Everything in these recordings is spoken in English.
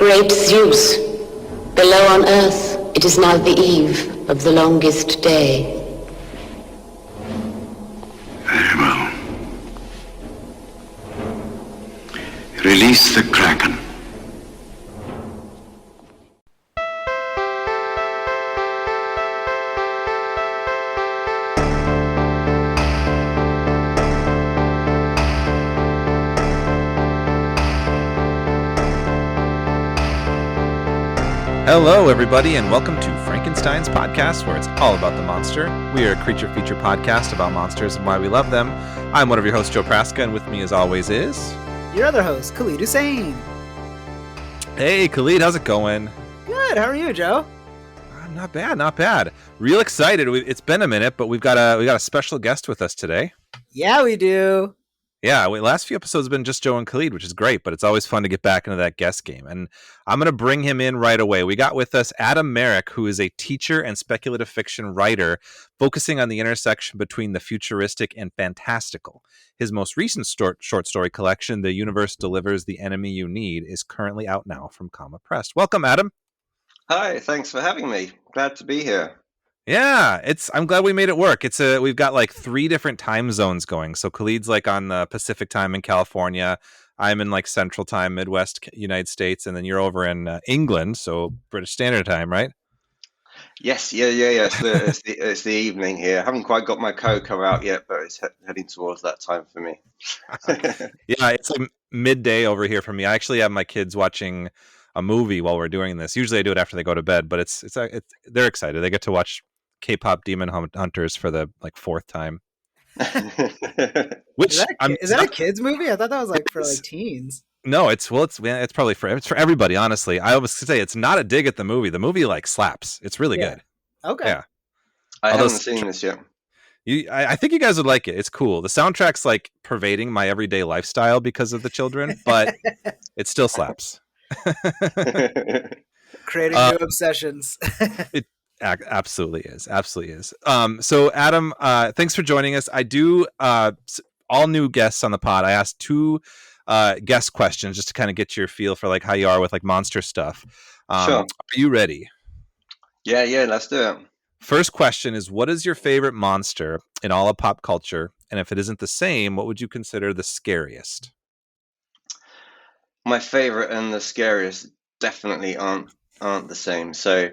Great Zeus, below on earth it is now the eve of the longest day. Very well. Release the kraken. Hello, everybody, and welcome to Frankenstein's podcast, where it's all about the monster. We are a creature feature podcast about monsters and why we love them. I'm one of your hosts, Joe Praska, and with me, as always, is your other host, Khalid Hussein. Hey, Khalid, how's it going? Good. How are you, Joe? Not bad, not bad. Real excited. It's been a minute, but we've got a special guest with us today. Yeah, we do. Yeah, last few episodes have been just Joe and Khalid, which is great, but it's always fun to get back into that guest game. And I'm going to bring him in right away. We got with us Adam Marek, who is a teacher and speculative fiction writer focusing on the intersection between the futuristic and fantastical. His most recent short story collection, The Universe Delivers the Enemy You Need, is currently out now from Comma Press. Welcome, Adam. Hi, thanks for having me. Glad to be here. Yeah, I'm glad we made it work. We've got like 3 different time zones going. So Khalid's like on the Pacific time in California. I'm in like Central time, Midwest United States, and then you're over in England, so British Standard Time, right? Yes, yeah. It's the evening here. I haven't quite got my cocoa out yet, but it's heading towards that time for me. Yeah, it's like midday over here for me. I actually have my kids watching a movie while we're doing this. Usually I do it after they go to bed, but it's they're excited. They get to watch K-pop Demon Hunters for the like 4th time. Which is that a kids movie? I thought that was like for like teens. No, it's probably for everybody. Honestly, I always say it's not a dig at the movie. The movie like slaps. It's really good. Okay. Yeah. I haven't seen this yet. I think you guys would like it. It's cool. The soundtrack's like pervading my everyday lifestyle because of the children, but it still slaps. Creating new obsessions. It absolutely is. So Adam, thanks for joining us. I do all new guests on the pod. I asked 2 guest questions just to kind of get your feel for like how you are with like monster stuff. Sure. Are you ready? Yeah, let's do it. First question is, what is your favorite monster in all of pop culture? And if it isn't the same, what would you consider the scariest? My favorite and the scariest definitely aren't the same. So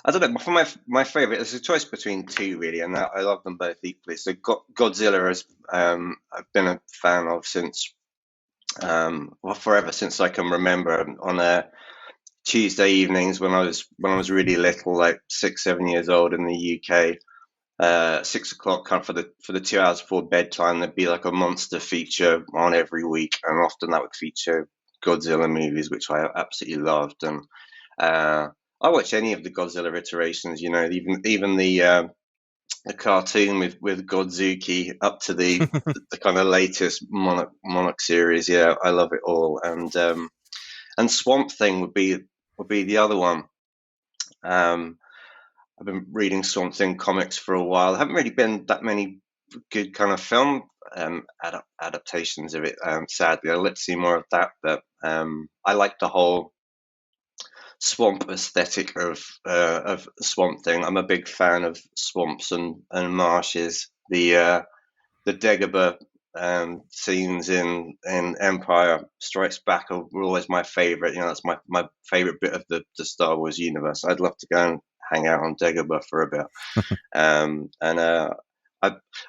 I don't know. For my favorite, there's a choice between 2 really, and I love them both equally. So Godzilla is I've been a fan of since forever, since I can remember. On Tuesday evenings when I was really little, like 6-7 years old in the UK, 6 o'clock kind of for the 2 hours before bedtime, there'd be like a monster feature on every week, and often that would feature Godzilla movies, which I absolutely loved. And I watch any of the Godzilla iterations, you know, even the cartoon with Godzuki up to the kind of latest Monarch series. Yeah, I love it all. And Swamp Thing would be the other one. I've been reading Swamp Thing comics for a while. There haven't really been that many good kind of film adaptations of it, sadly. I'd like to see more of that, but I like the whole swamp aesthetic of Swamp Thing. I'm a big fan of swamps and marshes. The Dagobah scenes in Empire Strikes Back were always my favorite. You know, that's my favorite bit of the Star Wars universe. I'd love to go and hang out on Dagobah for a bit.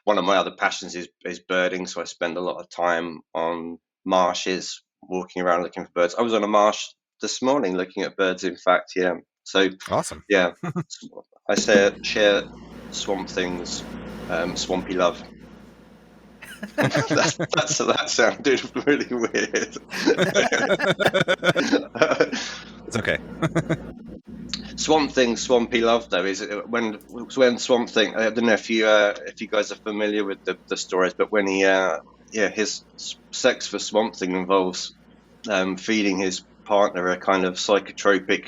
One of my other passions is birding, so I spend a lot of time on marshes, walking around looking for birds. I was on a marsh this morning looking at birds, in fact. Yeah, so awesome. Yeah, I share Swamp Thing's swampy love. that sounded really weird. It's okay. Swamp Thing, swampy love, though, is when Swamp Thing. I don't know if you guys are familiar with the stories, but when his sex for Swamp Thing involves feeding his partner a kind of psychotropic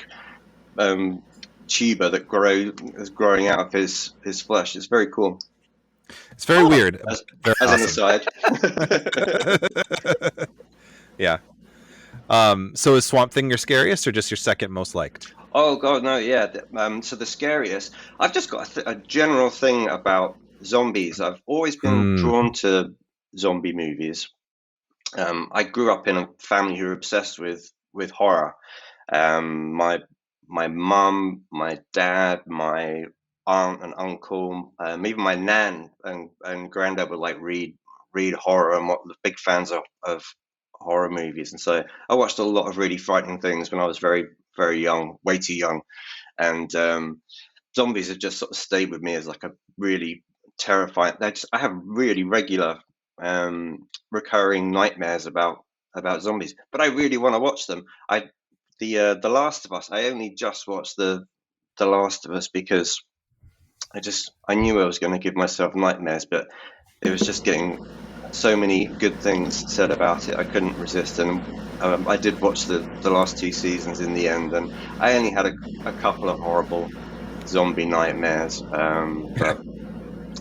tuber that is growing out of his flesh. It's very cool. It's very weird. As an aside. Yeah. So is Swamp Thing your scariest or just your second most liked? Oh God, no, yeah. So the scariest. I've just got a general thing about zombies. I've always been Mm. drawn to zombie movies. I grew up in a family who were obsessed with horror. My mum, my dad, my aunt and uncle, even my nan and granddad would like read horror and what the big fans of horror movies. And so I watched a lot of really frightening things when I was very young, way too young. And zombies have just sort of stayed with me as like a really terrifying. I have really regular, recurring nightmares about zombies, but I really want to watch them. The Last of Us. I only just watched the Last of Us because I knew I was going to give myself nightmares, but it was just getting so many good things said about it. I couldn't resist, and I did watch the last two seasons in the end, and I only had a couple of horrible zombie nightmares. But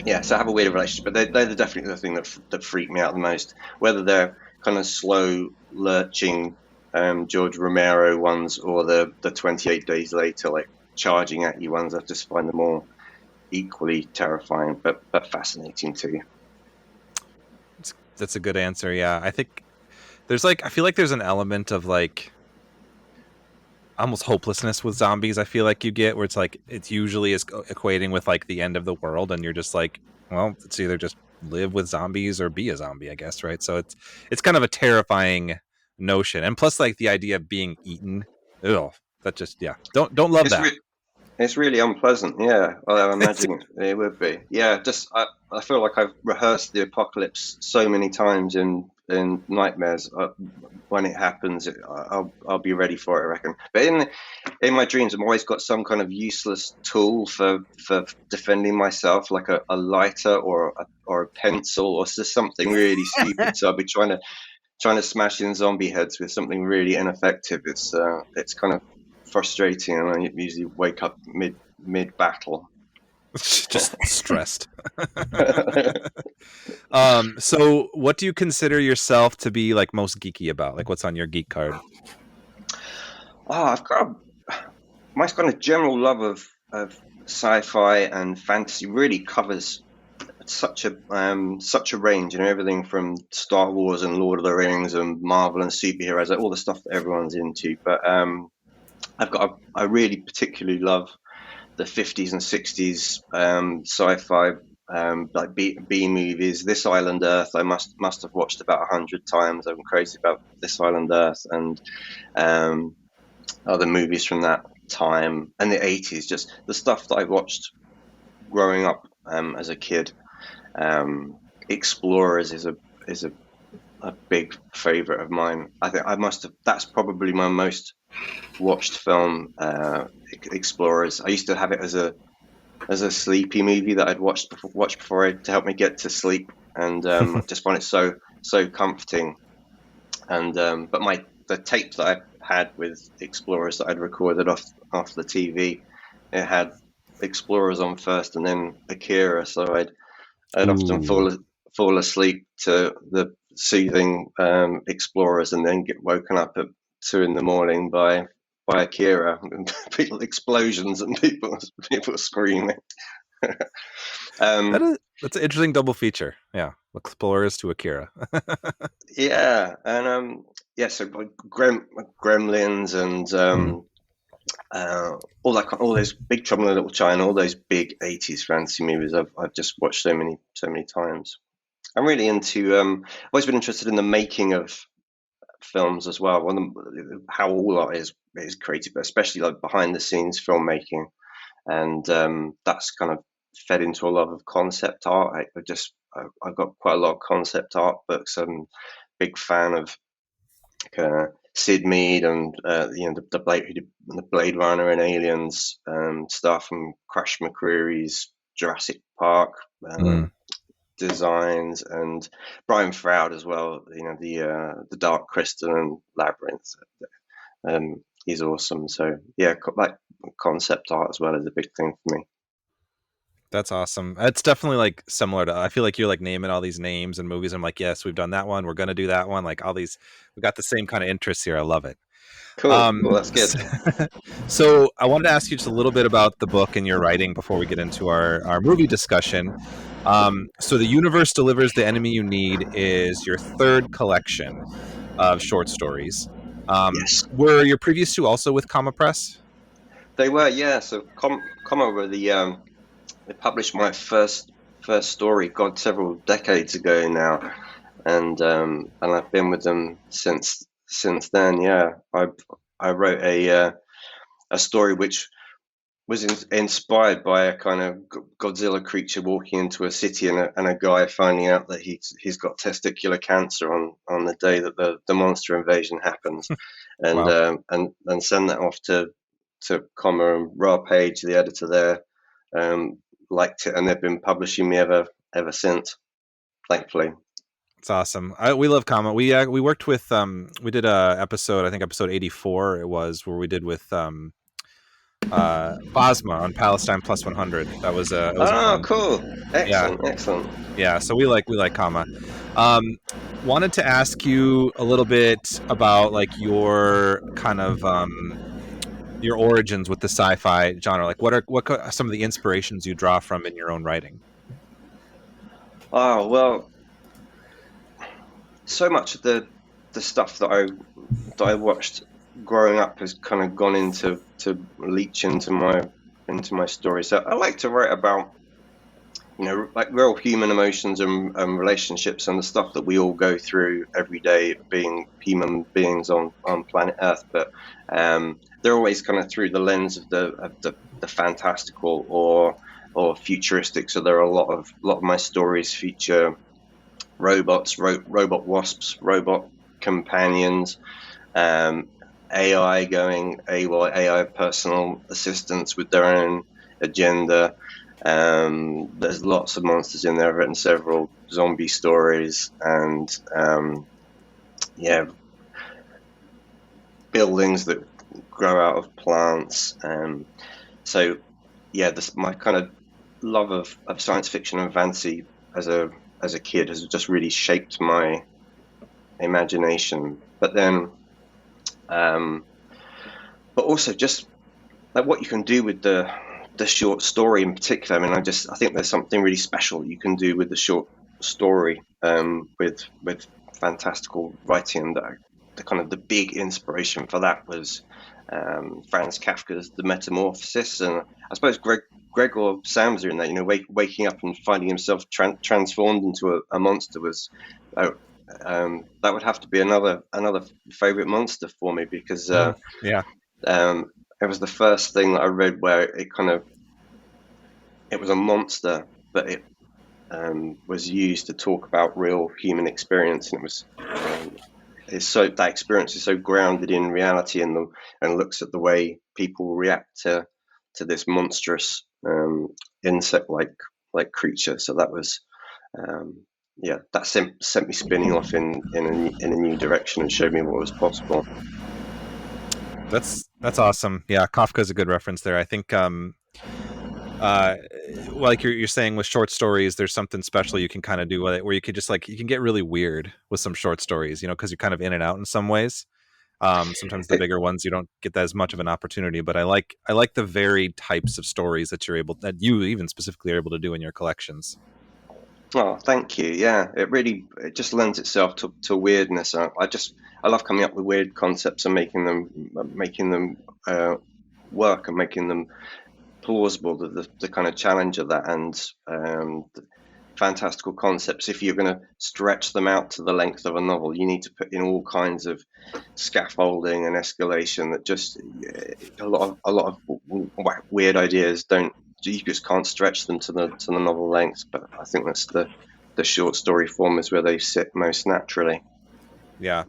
yeah, so I have a weird relationship, but they're definitely the thing that freak me out the most. Whether they're kind of slow, lurching George Romero ones or the 28 Days Later, like charging at you ones, I just find them all equally terrifying, but fascinating too. That's a good answer. Yeah, I think I feel like there's an element of like almost hopelessness with zombies. I feel like you get where it's usually is equating with like the end of the world, and you're just like, well, it's either just live with zombies or be a zombie, I guess, right? So it's kind of a terrifying notion, and plus like the idea of being eaten. Ugh, that just don't love It's that. It's really unpleasant, yeah. Well, I imagine it would be. Yeah, I feel like I've rehearsed the apocalypse so many times in nightmares. When it happens, I'll be ready for it, I reckon. But in my dreams, I've always got some kind of useless tool for defending myself, like a lighter or a pencil or just something really stupid. So I'll be trying to smash in zombie heads with something really ineffective. It's kind of frustrating, and I usually wake up mid battle. Just stressed. So what do you consider yourself to be like most geeky about? Like what's on your geek card? I've got my kind of general love of sci-fi and fantasy really covers such a range, everything from Star Wars and Lord of the Rings and Marvel and superheroes, like all the stuff that everyone's into. But I really particularly love the 50s and 60s sci-fi, like B movies. This Island Earth, I must have watched about 100 times. I'm crazy about This Island Earth and other movies from that time and the 80s. Just the stuff that I watched growing up as a kid. Explorers is a big favorite of mine. I think that's probably my most watched film. Explorers. I used to have it as a sleepy movie that I'd watch before to help me get to sleep, and I just find it so comforting. And but the tape that I had with Explorers that I'd recorded off the TV, it had Explorers on first and then Akira, so I'd often fall asleep to the soothing Explorers and then get woken up at 2 a.m. by Akira and people explosions and people screaming. That's an interesting double feature. Yeah, Explorers to Akira. Yeah, and so Gremlins and all those Big Trouble in Little China, all those big 80s fantasy movies. I've just watched so many times. I'm really into. I've always been interested in the making of films as well. How all art is created, but especially like behind the scenes filmmaking, and that's kind of fed into a lot of concept art. I've got quite a lot of concept art books. I'm a big fan of Sid Mead and the Blade Runner and Aliens stuff, and Crash McCreary's Jurassic Park designs, and Brian Froud as well. The Dark Crystal and Labyrinth. He's awesome. So yeah, like concept art as well is a big thing for me. That's awesome. It's definitely like similar to, I feel like you're like naming all these names and movies. I'm like, yes, we've done that one. We're going to do that one. Like all these, we got the same kind of interests here. I love it. Cool. Well, that's good. So I wanted to ask you just a little bit about the book and your writing before we get into our movie discussion. So The Universe Delivers the Enemy You Need is your third collection of short stories. Yes. Were your previous two also with Comma Press? They were, yeah. So Comma were they published my first story, God, several decades ago now, and I've been with them since then. Yeah, I wrote a story which was inspired by a kind of Godzilla creature walking into a city, and a guy finding out that he's got testicular cancer on the day that the monster invasion happens, and Wow. and send that off to Comma, and Ra Page, the editor there, liked it, and they've been publishing me ever since, thankfully. It's awesome. We love Comma. We worked with we did a episode, I think episode 84 it was, where we did with Bosma on Palestine Plus 100. That was it was a Oh, fun. cool. Yeah. Excellent. Yeah, so we like Comma. Wanted to ask you a little bit about like your kind of your origins with the sci-fi genre. Like what are some of the inspirations you draw from in your own writing? Oh, well, so much of the stuff that I watched growing up has kind of gone into to leach into my story. So I like to write about, like real human emotions and relationships and the stuff that we all go through every day, being human beings on planet Earth. But they're always kind of through the lens of the fantastical or futuristic. So there are a lot of my stories feature robots, robot wasps, robot companions, AI going AWOL, AI personal assistants with their own agenda. There's lots of monsters in there. I've written several zombie stories, and buildings that grow out of plants. So yeah, my kind of love of science fiction and fantasy as a kid has just really shaped my imagination. But then, but also just like what you can do with the short story in particular. I mean, I think there's something really special you can do with the short story, with fantastical writing. And the kind of the big inspiration for that was Franz Kafka's The Metamorphosis, and I suppose Gregor Samsa in that, waking up and finding himself transformed into a monster was that would have to be another favorite monster for me, because it was the first thing that I read where it was a monster, but it was used to talk about real human experience, and it was that experience is so grounded in reality, and looks at the way people react to this monstrous insect like creature. So that was that sent me spinning off in a new direction and showed me what was possible. That's awesome. Yeah, Kafka's a good reference there. I think like you're saying with short stories, there's something special you can kind of do with it, where you could just you can get really weird with some short stories, because you're kind of in and out in some ways. Sometimes the bigger ones you don't get that as much of an opportunity, but I like the varied types of stories that you even specifically are able to do in your collections. Oh, thank you. Yeah, it just lends itself to weirdness. I love coming up with weird concepts and making them work and making them plausible. The kind of challenge of that, and the fantastical concepts. If you're going to stretch them out to the length of a novel, you need to put in all kinds of scaffolding and escalation. That just a lot of weird ideas you just can't stretch them to the novel length. But I think that's the short story form is where they sit most naturally. Yeah,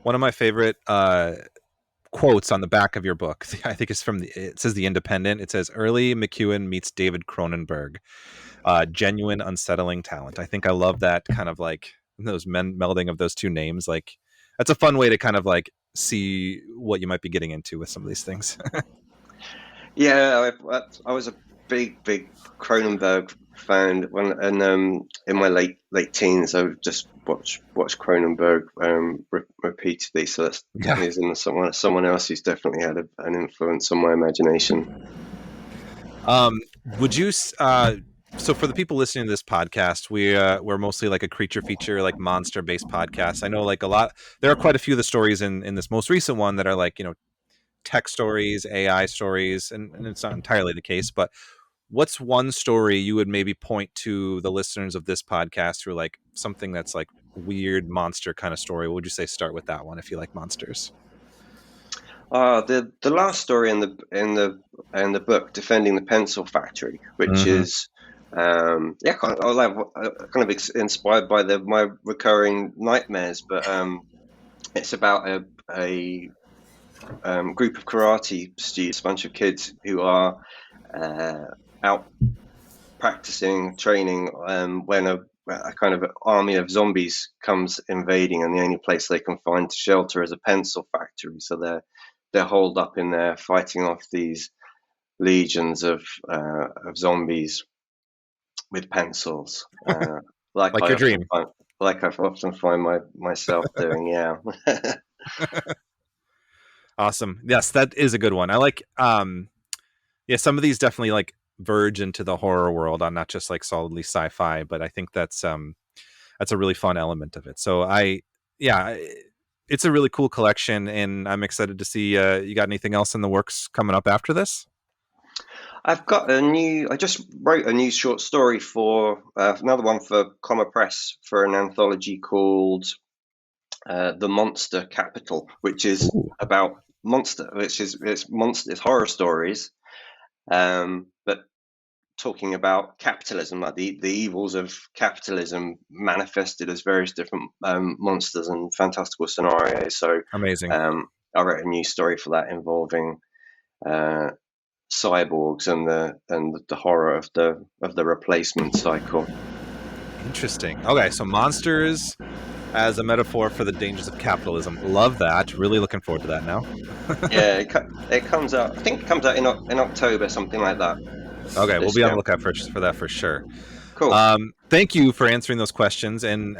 one of my favorite quotes on the back of your book, I think is it says The Independent. It says Early McEwen meets David Cronenberg, genuine unsettling talent. I think I love that kind of like those melding of those two names. Like that's a fun way to kind of like see what you might be getting into with some of these things. Yeah, I was big Cronenberg fan. In my late teens, I would just watch Cronenberg repeatedly. So that's definitely someone else who's definitely had an influence on my imagination. Would you? So for the people listening to this podcast, we're mostly like a creature feature, like monster based podcast. I know like there are quite a few of the stories in this most recent one that are like, tech stories, AI stories, and it's not entirely the case, but what's one story you would maybe point to the listeners of this podcast who like something that's like weird monster kind of story? What would you say start with that one if you like monsters? The last story in the book, Defending the Pencil Factory, which is kind of inspired by my recurring nightmares, but it's about a group of karate students, a bunch of kids who are out practicing, training, when a kind of army of zombies comes invading, and the only place they can find to shelter is a pencil factory. So they're holed up in there fighting off these legions of zombies with pencils, like your dream, like I've often find myself doing. Yeah. Awesome. Yes, that is a good one. I like. Some of these definitely like verge into the horror world. I'm not just like solidly sci-fi, but I think that's a really fun element of it. So it's a really cool collection, and I'm excited to see. You got anything else in the works coming up after this? I just wrote a new short story for another one for Comma Press for an anthology called The Monster Capital, which is about it's horror stories, but talking about capitalism, like the evils of capitalism manifested as various different monsters and fantastical scenarios. So amazing. I wrote a new story for that involving cyborgs and the horror of the replacement cycle. Interesting. Okay, so monsters as a metaphor for the dangers of capitalism. Love that. Really looking forward to that now. Yeah, it comes out. I think it comes out in October, something like that. Okay, we'll be on the lookout for that for sure. Cool. Thank you for answering those questions, and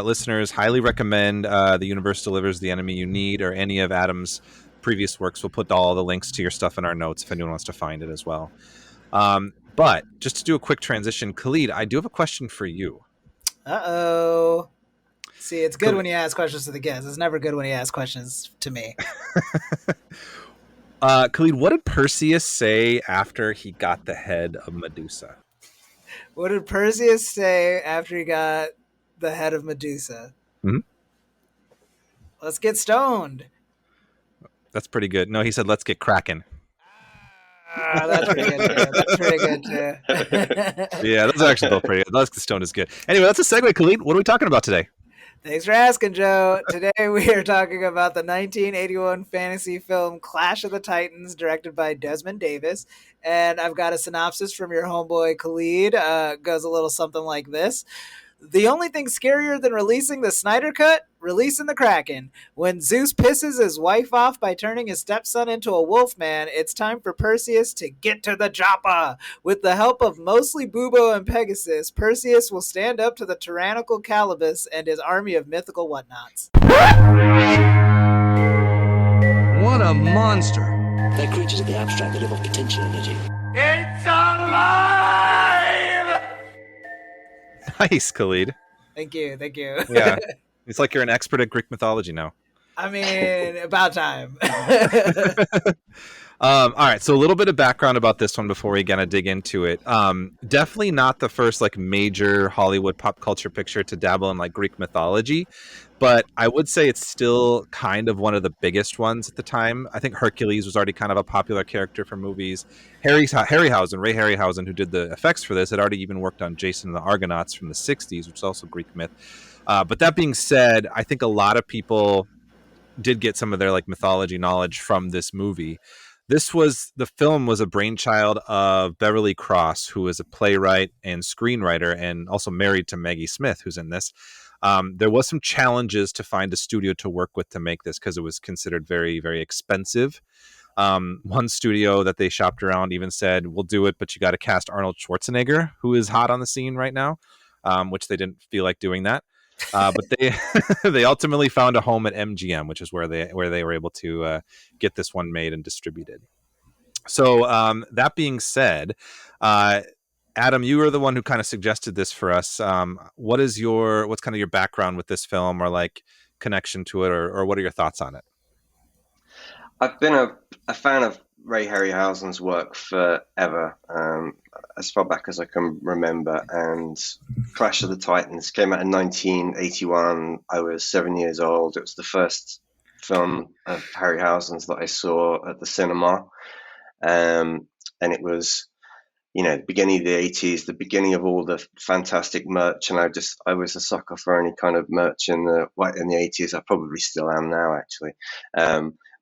listeners, highly recommend The Universe Delivers, The Enemy You Need, or any of Adam's previous works. We'll put all the links to your stuff in our notes if anyone wants to find it as well. But just to do a quick transition, Khalid, I do have a question for you. Uh-oh. See, it's good when you ask questions to the guests. It's never good when you ask questions to me. Khalid, what did Perseus say after he got the head of Medusa? What did Perseus say after he got the head of Medusa? Mm-hmm. Let's get stoned. That's pretty good. No, he said, let's get kraken. That's pretty good too. That's pretty good too. Yeah, those are actually both pretty good. Let's get stoned is good. Anyway, that's a segue, Khalid. What are we talking about today? Thanks for asking, Joe. Today we are talking about the 1981 fantasy film Clash of the Titans, directed by Desmond Davis. And I've got a synopsis from your homeboy Khalid. Goes a little something like this. The only thing scarier than releasing the Snyder Cut? Releasing the Kraken. When Zeus pisses his wife off by turning his stepson into a wolf man, it's time for Perseus to get to the chopper. With the help of mostly Bubo and Pegasus, Perseus will stand up to the tyrannical Calibus and his army of mythical whatnots. What a monster. They're creatures of the abstract that live off potential energy. It's alive! Nice, Khalid. Thank you. Yeah. It's like you're an expert at Greek mythology now. I mean, about time. All right, so a little bit of background about this one before we kind of dig into it. Definitely not the first like major Hollywood pop culture picture to dabble in like Greek mythology, but I would say it's still kind of one of the biggest ones at the time. I think Hercules was already kind of a popular character for movies. Ray Harryhausen, who did the effects for this, had already even worked on Jason and the Argonauts from the 60s, which is also Greek myth. But that being said, I think a lot of people did get some of their like mythology knowledge from this movie. The film was a brainchild of Beverly Cross, who is a playwright and screenwriter and also married to Maggie Smith, who's in this. There was some challenges to find a studio to work with to make this because it was considered very, very expensive. One studio that they shopped around even said, "We'll do it, but you got to cast Arnold Schwarzenegger, who is hot on the scene right now," which they didn't feel like doing that. But they they ultimately found a home at MGM, which is where they were able to get this one made and distributed. So that being said, Adam, you were the one who kind of suggested this for us. What's kind of your background with this film, or like connection to it, or what are your thoughts on it? I've been a fan of Ray Harryhausen's work forever, as far back as I can remember. And Clash of the Titans came out in 1981. I was 7 years old. It was the first film of Harryhausen's that I saw at the cinema. And it was, the beginning of the 80s, the beginning of all the fantastic merch. And I was a sucker for any kind of merch in the 80s. I probably still am now, actually.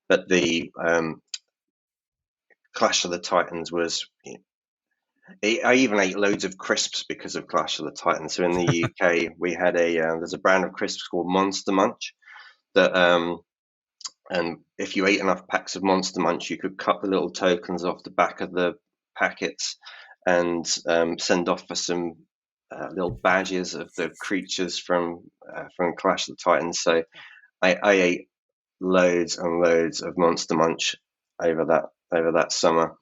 But the Clash of the Titans was. I even ate loads of crisps because of Clash of the Titans. So in the UK, we had there's a brand of crisps called Monster Munch that, and if you ate enough packs of Monster Munch, you could cut the little tokens off the back of the packets and send off for some little badges of the creatures from Clash of the Titans. So I ate loads and loads of Monster Munch over that summer,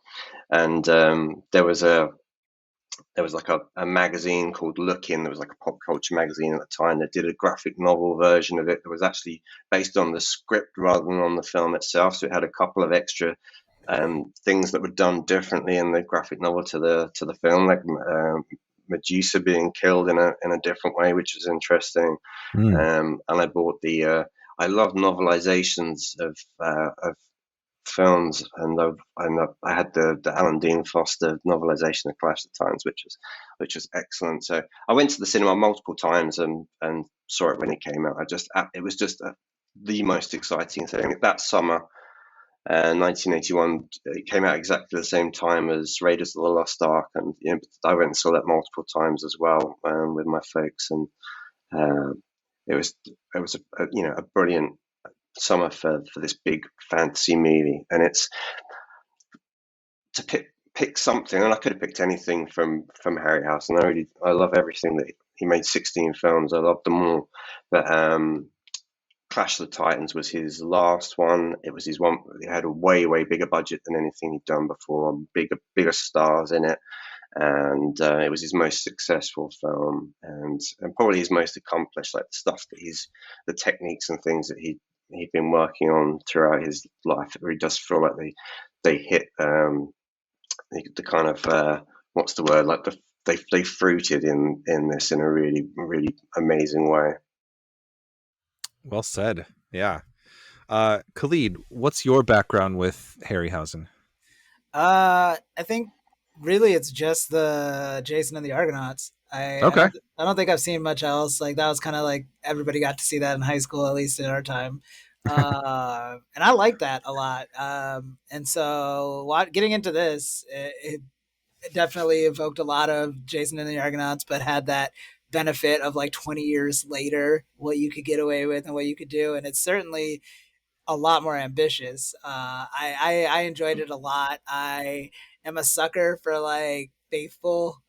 and there was like a magazine called Lookin'. There was like a pop culture magazine at the time that did a graphic novel version of it that was actually based on the script rather than on the film itself. So it had a couple of extra things that were done differently in the graphic novel to the film, like Medusa being killed in a different way, which was interesting. And I bought I love novelizations of films, and I had the Alan Dean Foster novelization of Clash of the Titans, which was excellent. So I went to the cinema multiple times and saw it when it came out. It was just the most exciting thing that summer. 1981, it came out exactly the same time as Raiders of the Lost Ark, and I went and saw that multiple times as well with my folks, and it was a brilliant summer for this big fantasy movie. And it's to pick something, and I could have picked anything from Harryhausen. I love everything that he made. 16 films, I loved them all, but Clash of the Titans was his last one. It was his one. It had a way bigger budget than anything he'd done before. Bigger stars in it, and it was his most successful film, and probably his most accomplished. Like the stuff that the techniques and things that he'd been working on throughout his life. It really does feel like they hit the kind of what's the word? Like they fruited in this in a really amazing way. Well said. Yeah. Khalid, what's your background with Harryhausen? I think really it's just the Jason and the Argonauts. Okay. I don't think I've seen much else. Like that was kind of like everybody got to see that in high school, at least in our time. And I like that a lot. And so getting into this, it definitely evoked a lot of Jason and the Argonauts, but had that benefit of like 20 years later, what you could get away with and what you could do. And it's certainly a lot more ambitious. I enjoyed it a lot. I am a sucker for like faithful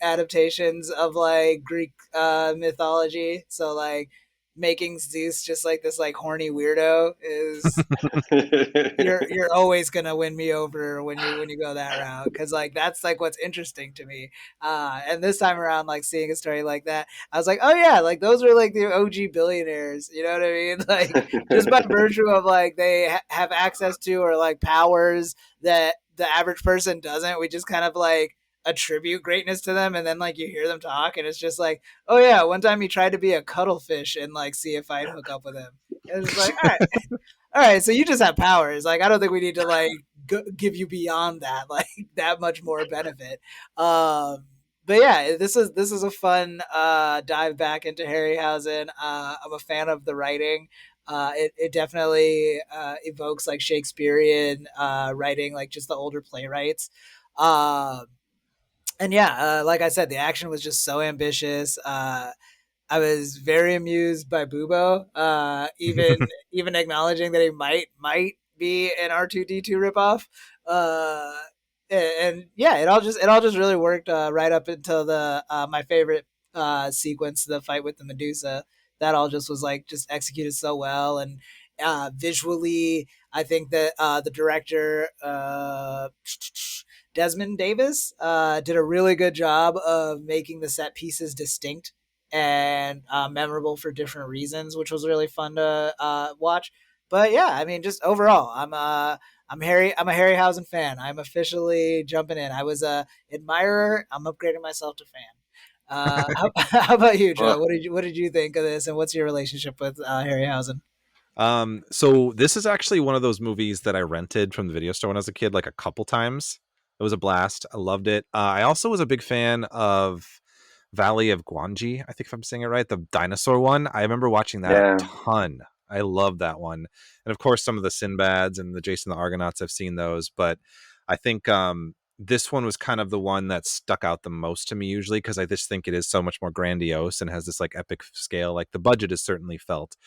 adaptations of like Greek mythology. So like making Zeus just like this like horny weirdo is you're always gonna win me over when you go that route, because like that's like what's interesting to me. And this time around, like seeing a story like that, I was like, oh yeah, like those were like the OG billionaires, you know what I mean? Like just by virtue of like they have access to or like powers that the average person doesn't. We just kind of like attribute greatness to them, and then like you hear them talk and it's just like, oh yeah, one time he tried to be a cuttlefish and like see if I'd hook up with him. And it's like, all right, so you just have powers. Like I don't think we need to like give you beyond that, like that much more benefit. But yeah, this is a fun dive back into Harryhausen. I'm a fan of the writing. It definitely evokes like Shakespearean writing, like just the older playwrights. And yeah, like I said, the action was just so ambitious. I was very amused by Bubo, even acknowledging that he might be an R2D2 ripoff. And yeah, it all just really worked right up until the my favorite sequence, the fight with the Medusa. That all just was like just executed so well, and visually, I think that the director Desmond Davis did a really good job of making the set pieces distinct and memorable for different reasons, which was really fun to watch. But yeah, I mean, just overall, I'm a Harryhausen fan. I'm officially jumping in. I was a admirer. I'm upgrading myself to fan. How about you, Joe? Well, What did you think of this, and what's your relationship with Harryhausen? So this is actually one of those movies that I rented from the video store when I was a kid, like a couple times. It was a blast. I loved it. I also was a big fan of Valley of Gwangi. I think if I'm saying it right, the dinosaur one. I remember watching that a yeah, ton. I love that one. And of course, some of the Sinbads and the Jason the Argonauts, I've seen those. But I think this one was kind of the one that stuck out the most to me usually because I just think it is so much more grandiose and has this like epic scale. Like the budget is certainly felt.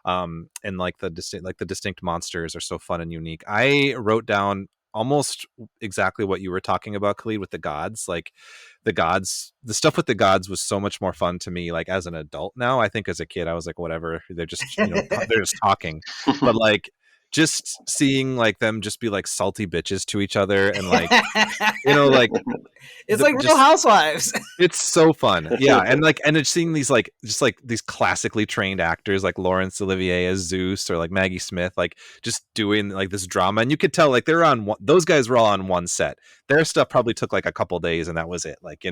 And like the distinct monsters are so fun and unique. I wrote down almost exactly what you were talking about, Khalid, with the gods. Like the stuff with the gods was so much more fun to me like as an adult. Now I think as a kid I was like, whatever, they're just they're just talking. But like just seeing like them just be like salty bitches to each other and like like It's like Real just Housewives. it's so fun. Yeah. And it's seeing these like just like these classically trained actors like Laurence Olivier as Zeus or like Maggie Smith, like just doing like this drama. And you could tell like they're on those guys were all on one set. Their stuff probably took like a couple days and that was it. Like,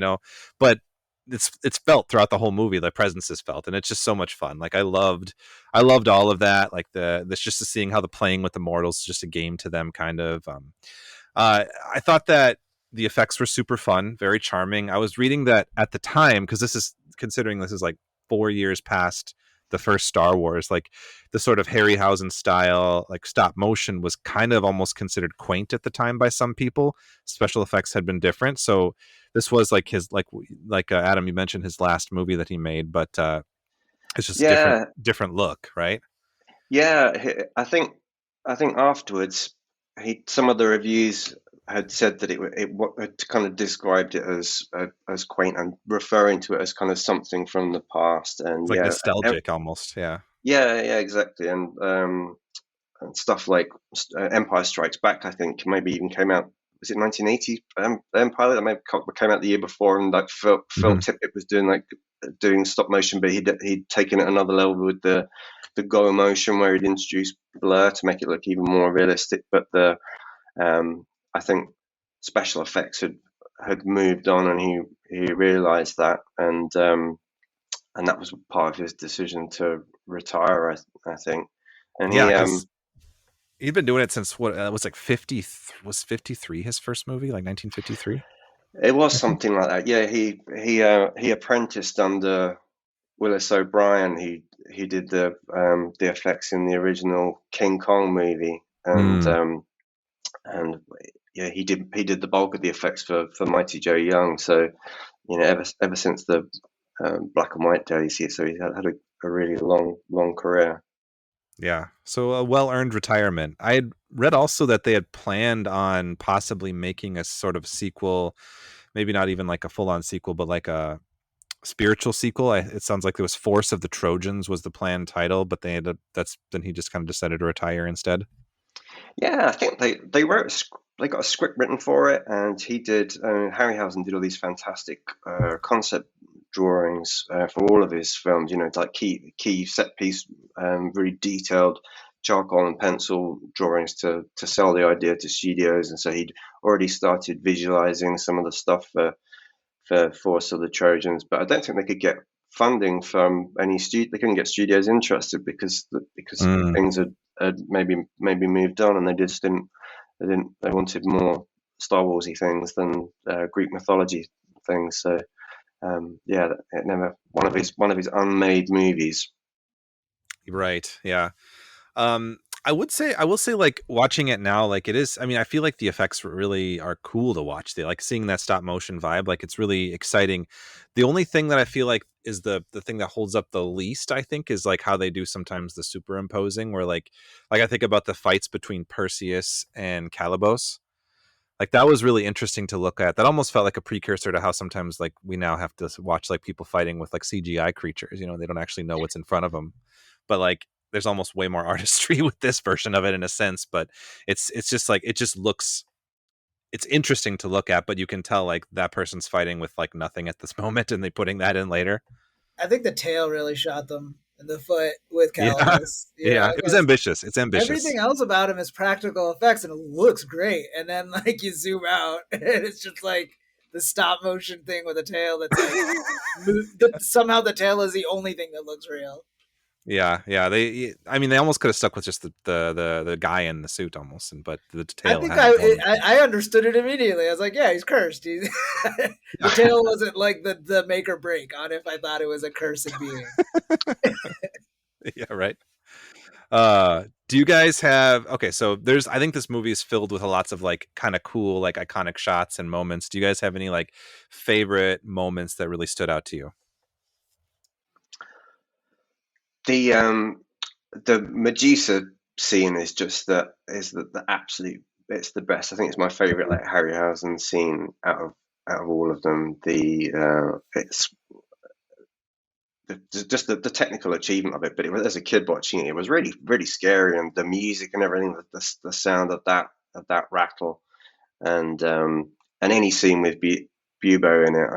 but it's felt throughout the whole movie. The presence is felt and it's just so much fun. Like I loved all of that. Like this just seeing how the playing with the mortals is just a game to them kind of. I thought that the effects were super fun, very charming. I was reading that at the time, because this is like 4 years past the first Star Wars, like the sort of Harryhausen style, like stop motion was kind of almost considered quaint at the time by some people. Special effects had been different. So this was like his, Adam, you mentioned his last movie that he made, but it's just a yeah, different look, right? yeah. I think afterwards, some of the reviews had said that it had kind of described it as quaint and referring to it as kind of something from the past, It's and like yeah, nostalgic almost. Yeah. yeah, exactly, and stuff like Empire Strikes Back. I think maybe even came out. Was it 1980? Empire that maybe came out the year before, and like Phil Mhm. Tippett was doing stop motion, but he'd taken it another level with the go motion where he'd introduced blur to make it look even more realistic. But I think special effects had moved on, and he realised that, and that was part of his decision to retire. I think, and Yeah, because he'd been doing it since what was like 50 was 53 his first movie, like 1953. it was I think. something like that. Yeah, he apprenticed under Willis O'Brien. He did the effects in the original King Kong movie, Mm. and yeah, he did the bulk of the effects for Mighty Joe Young. So ever since the black and white days, so he had a really long career. Yeah. So a well-earned retirement. I had read also that they had planned on possibly making a sort of sequel, maybe not even like a full-on sequel, but like a spiritual sequel. It sounds like it was Force of the Trojans was the planned title, but then he just kind of decided to retire instead. Yeah, I think they got a script written for it, and he did. Harryhausen did all these fantastic concept drawings for all of his films. Like key set piece, very detailed charcoal and pencil drawings to sell the idea to studios, and so he'd already started visualizing some of the stuff for Force of the Trojans, but I don't think they could get funding from any studio. They couldn't get studios interested because Mm. things had maybe moved on, and they just didn't. They wanted more Star Warsy things than Greek mythology things. So yeah, it never one of his unmade movies. Right. Yeah. I will say, like watching it now, like it is. I mean, I feel like the effects really are cool to watch. They like seeing that stop motion vibe. Like it's really exciting. The only thing that I feel like is the thing that holds up the least, I think, is like how they do sometimes the superimposing, where like I think about the fights between Perseus and Calibos. Like that was really interesting to look at. That almost felt like a precursor to how sometimes like we now have to watch like people fighting with like CGI creatures. You know, they don't actually know what's in front of them, but like there's almost way more artistry with this version of it in a sense. But it's just like it just looks. It's interesting to look at, but you can tell like that person's fighting with like nothing at this moment, and they putting that in later. I think the tail really shot them in the foot with Yeah, Calibus. You yeah, know, it was 'cause ambitious. It's ambitious. everything else about him is practical effects and it looks great. And then like you zoom out and it's just like the stop motion thing with a tail that's like somehow the tail is the only thing that looks real. Yeah, yeah. I mean, they almost could have stuck with just the guy in the suit almost, but the I tail think had its own. I understood it immediately. I was like, yeah, he's cursed. The tail wasn't like the make or break on if I thought it was a cursed being. Yeah, right. Do you guys have okay, so I think this movie is filled with lots of like kind of cool, like iconic shots and moments. Do you guys have any like favorite moments that really stood out to you? The Medusa scene is just the absolute, it's the best. I think it's my favorite like Harryhausen scene out of all of them. It's just the technical achievement of it, but as a kid watching it was really really scary, and the music and everything, the sound of that rattle, and any scene with Bubo in it,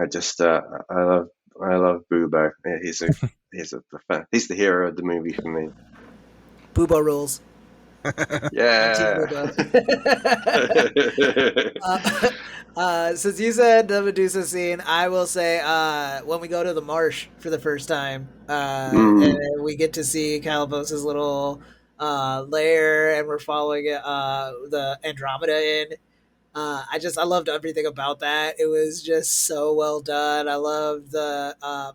I love Bubo. He's the hero of the movie for me. Boobo rules. Yeah. Since you said the Medusa scene, I will say when we go to the marsh for the first time, and we get to see Calibos' little lair, and we're following the Andromeda in. I loved everything about that. It was just so well done. I loved the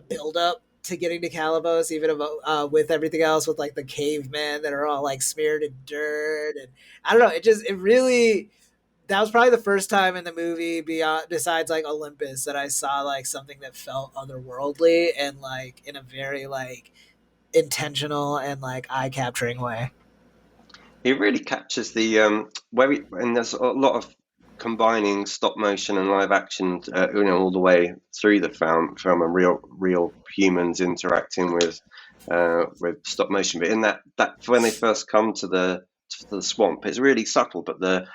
build up to getting to Calibos, even about, with everything else, with like the cavemen that are all like smeared in dirt, and I don't know. It really, that was probably the first time in the movie beyond besides like Olympus that I saw like something that felt otherworldly and like in a very like intentional and like eye capturing way. He really captures and there's a lot of combining stop motion and live action, all the way through the film and real humans interacting with stop motion. But in that when they first come to the swamp, it's really subtle. But the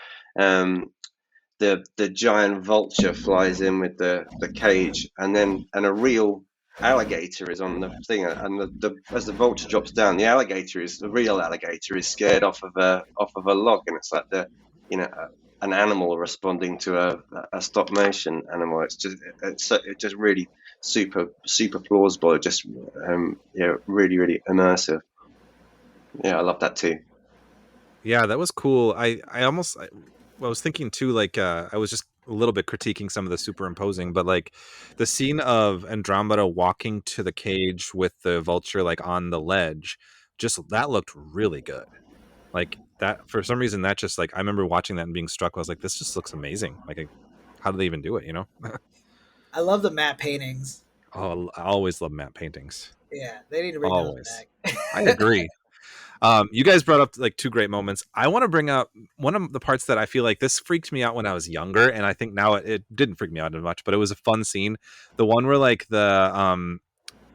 giant vulture flies in with the cage, and a real alligator is on the thing, and as the vulture drops down, the real alligator is scared off of a log, and it's like an animal responding to a stop motion animal. It's just really super plausible. Just really really immersive. Yeah, I love that too. Yeah, that was cool. I was thinking too, like I was just a little bit critiquing some of the superimposing, but like the scene of Andromeda walking to the cage with the vulture like on the ledge, just that looked really good. Like that for some reason that just like I remember watching that and being struck. I was like, this just looks amazing. Like how do they even do it, you know? I love the matte paintings. Oh, I always love matte paintings. Yeah, they need to bring those Always. back. I agree. You guys brought up like two great moments. I want to bring up one of the parts that I feel like this freaked me out when I was younger, and I think now it didn't freak me out as much, but it was a fun scene. The one where like the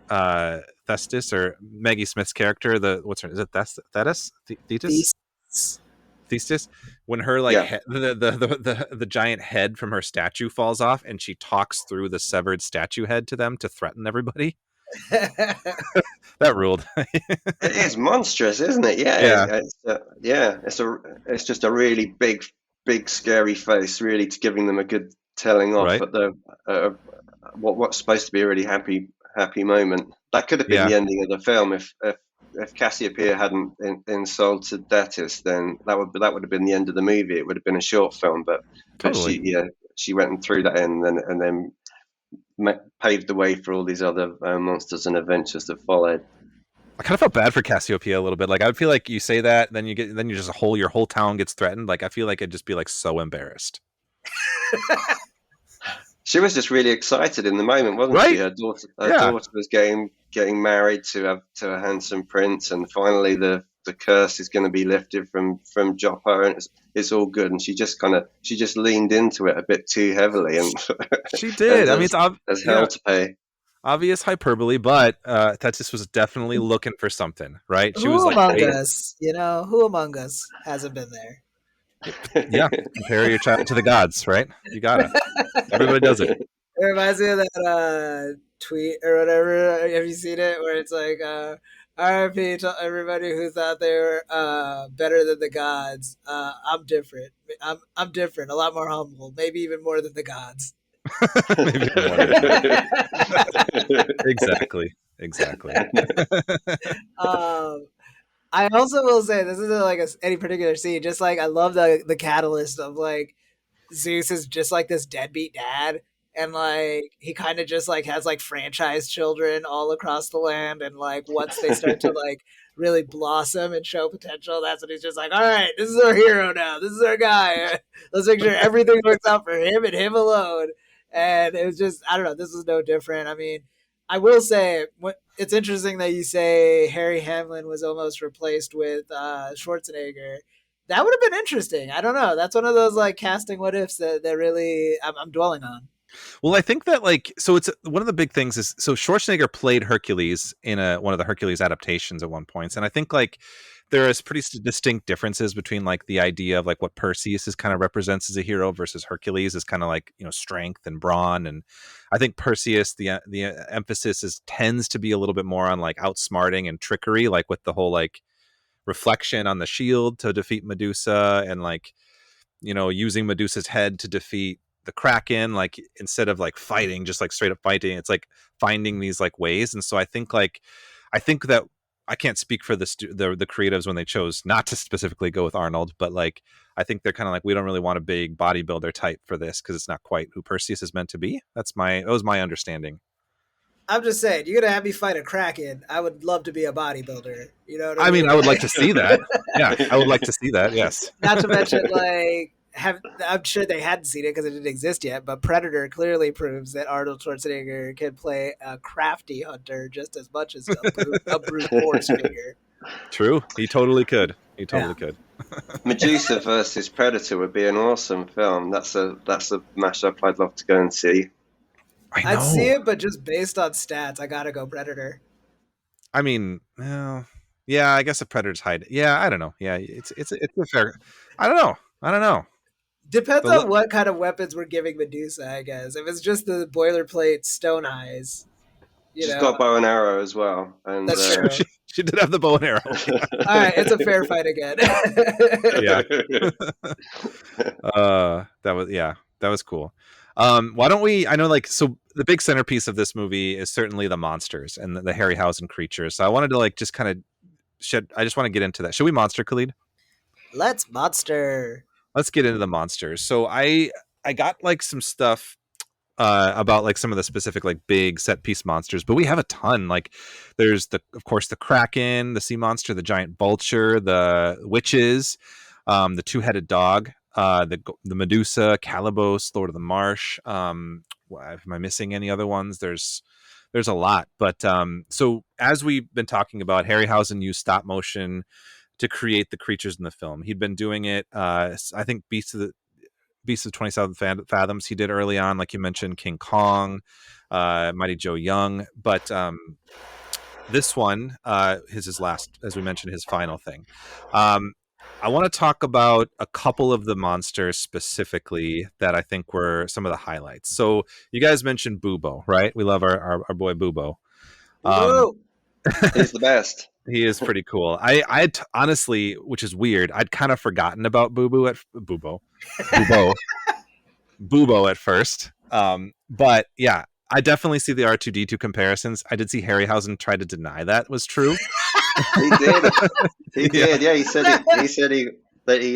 Thestis or Maggie Smith's character, what's her name? Is it Thetis? Thetis? When her like the giant head from her statue falls off, and she talks through the severed statue head to them to threaten everybody. That ruled. It is monstrous, isn't it? Yeah, yeah. It's just a really big scary face, really giving them a good telling off Right. at the what's supposed to be a really happy moment. That could have been the ending of the film if Cassiopeia hadn't insulted Thetis, then that would have been the end of the movie. It would have been a short film, but Totally. she went and threw that in, and then paved the way for all these other monsters and adventures that followed. I kind of felt bad for Cassiopeia a little bit. Like I feel like you say that, then you just your whole town gets threatened. Like I feel like I'd just be like so embarrassed. She was just really excited in the moment, wasn't Right? she? Her daughter was getting married to a handsome prince, and finally the curse is going to be lifted from Joppa, and it's all good. And she just leaned into it a bit too heavily, and She did. I mean, there's hell to pay. Obvious hyperbole, but Tetsis was definitely looking for something, right? She Who was like, among us, who among us hasn't been there? yeah, compare your child to the gods, right? You gotta. Everybody does it. It reminds me of that tweet or whatever. Have you seen it? Where it's like, RIP to everybody who thought they were better than the gods. I'm different. I'm different. A lot more humble. Maybe even more than the gods. Maybe Exactly. I also will say this isn't like any particular scene. Just like I love the catalyst of like Zeus is just like this deadbeat dad, and like he kind of just like has like franchise children all across the land, and like once they start to like really blossom and show potential, that's when he's just like, all right, this is our hero now, this is our guy, let's make sure everything works out for him and him alone. And it was just, I don't know, this is no different. I mean, I will say it's interesting that you say Harry Hamlin was almost replaced with Schwarzenegger. That would have been interesting. I don't know. That's one of those like casting what ifs that really I'm dwelling on. Well, I think that like, so it's one of the big things is, so Schwarzenegger played Hercules in one of the Hercules adaptations at one point. And I think like there is pretty distinct differences between like the idea of like what Perseus is kind of represents as a hero versus Hercules is kind of like, strength and brawn. And I think Perseus, the emphasis tends to be a little bit more on like outsmarting and trickery, like with the whole like reflection on the shield to defeat Medusa, and like, using Medusa's head to defeat the Kraken, like instead of like fighting, just like straight up fighting, it's like finding these like ways. And so I think that I can't speak for the creatives when they chose not to specifically go with Arnold, but like I think they're kind of like, we don't really want a big bodybuilder type for this because it's not quite who Perseus is meant to be. That was my understanding. I'm just saying, you're gonna have me fight a Kraken. I would love to be a bodybuilder. You know what I mean? I mean, I would like to see that. Yeah, I would like to see that. Yes. Not to mention, like, I'm sure they hadn't seen it because it didn't exist yet, but Predator clearly proves that Arnold Schwarzenegger can play a crafty hunter just as much as a brute force figure. True. He totally could. Could. Medusa versus Predator would be an awesome film. That's a mashup I'd love to go and see. I'd see it, but just based on stats, I gotta go Predator. I mean, well, yeah, I guess a Predator's hide. Yeah, I don't know. Yeah, it's a fair. I don't know. Depends on what kind of weapons we're giving Medusa, I guess. If it's just the boilerplate stone eyes, she's got bow and arrow as well. And that's true. She did have the bow and arrow. All right, it's a fair fight again. Yeah. That was cool. Why don't we? I know, like, so the big centerpiece of this movie is certainly the monsters and the Harryhausen creatures. So I wanted to like just kind of I just want to get into that. Should we monster, Khalid? Let's monster. Let's get into the monsters. So I got like some stuff about like some of the specific like big set piece monsters, but we have a ton. Like there's of course the Kraken, the sea monster, the giant vulture, the witches, the two-headed dog, the Medusa, Calibos, Lord of the Marsh. Am I missing any other ones? There's a lot, but so as we've been talking about, Harryhausen used stop motion to create the creatures in the film. He'd been doing it. I think Beasts of 27 Fathoms he did early on, like you mentioned, King Kong, Mighty Joe Young, but this one is his last, as we mentioned, his final thing. I want to talk about a couple of the monsters specifically that I think were some of the highlights. So you guys mentioned Bubo, right? We love our boy Bubo. He's the best. He is pretty cool. I honestly, which is weird, I'd kind of forgotten about Bubo at first. But yeah, I definitely see the R2-D2 comparisons. I did see Harryhausen try to deny that was true. He did. He did. Yeah, he said he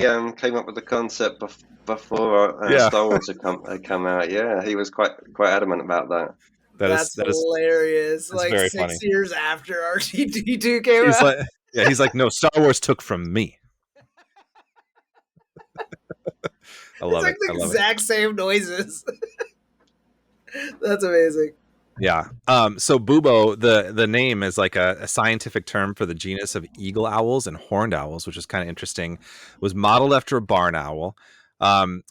came up with the concept before Star Wars had come out. Yeah, he was quite adamant about that. That's hilarious. that's Like very funny. 6 years after R2D2 came He's out. like, yeah, he's like, no, Star Wars took from me. I It's love like it. the I love it. exact same noises. That's amazing. Yeah. So bubo, the name is like a scientific term for the genus of eagle owls and horned owls, which is kind of interesting. It was modeled after a barn owl.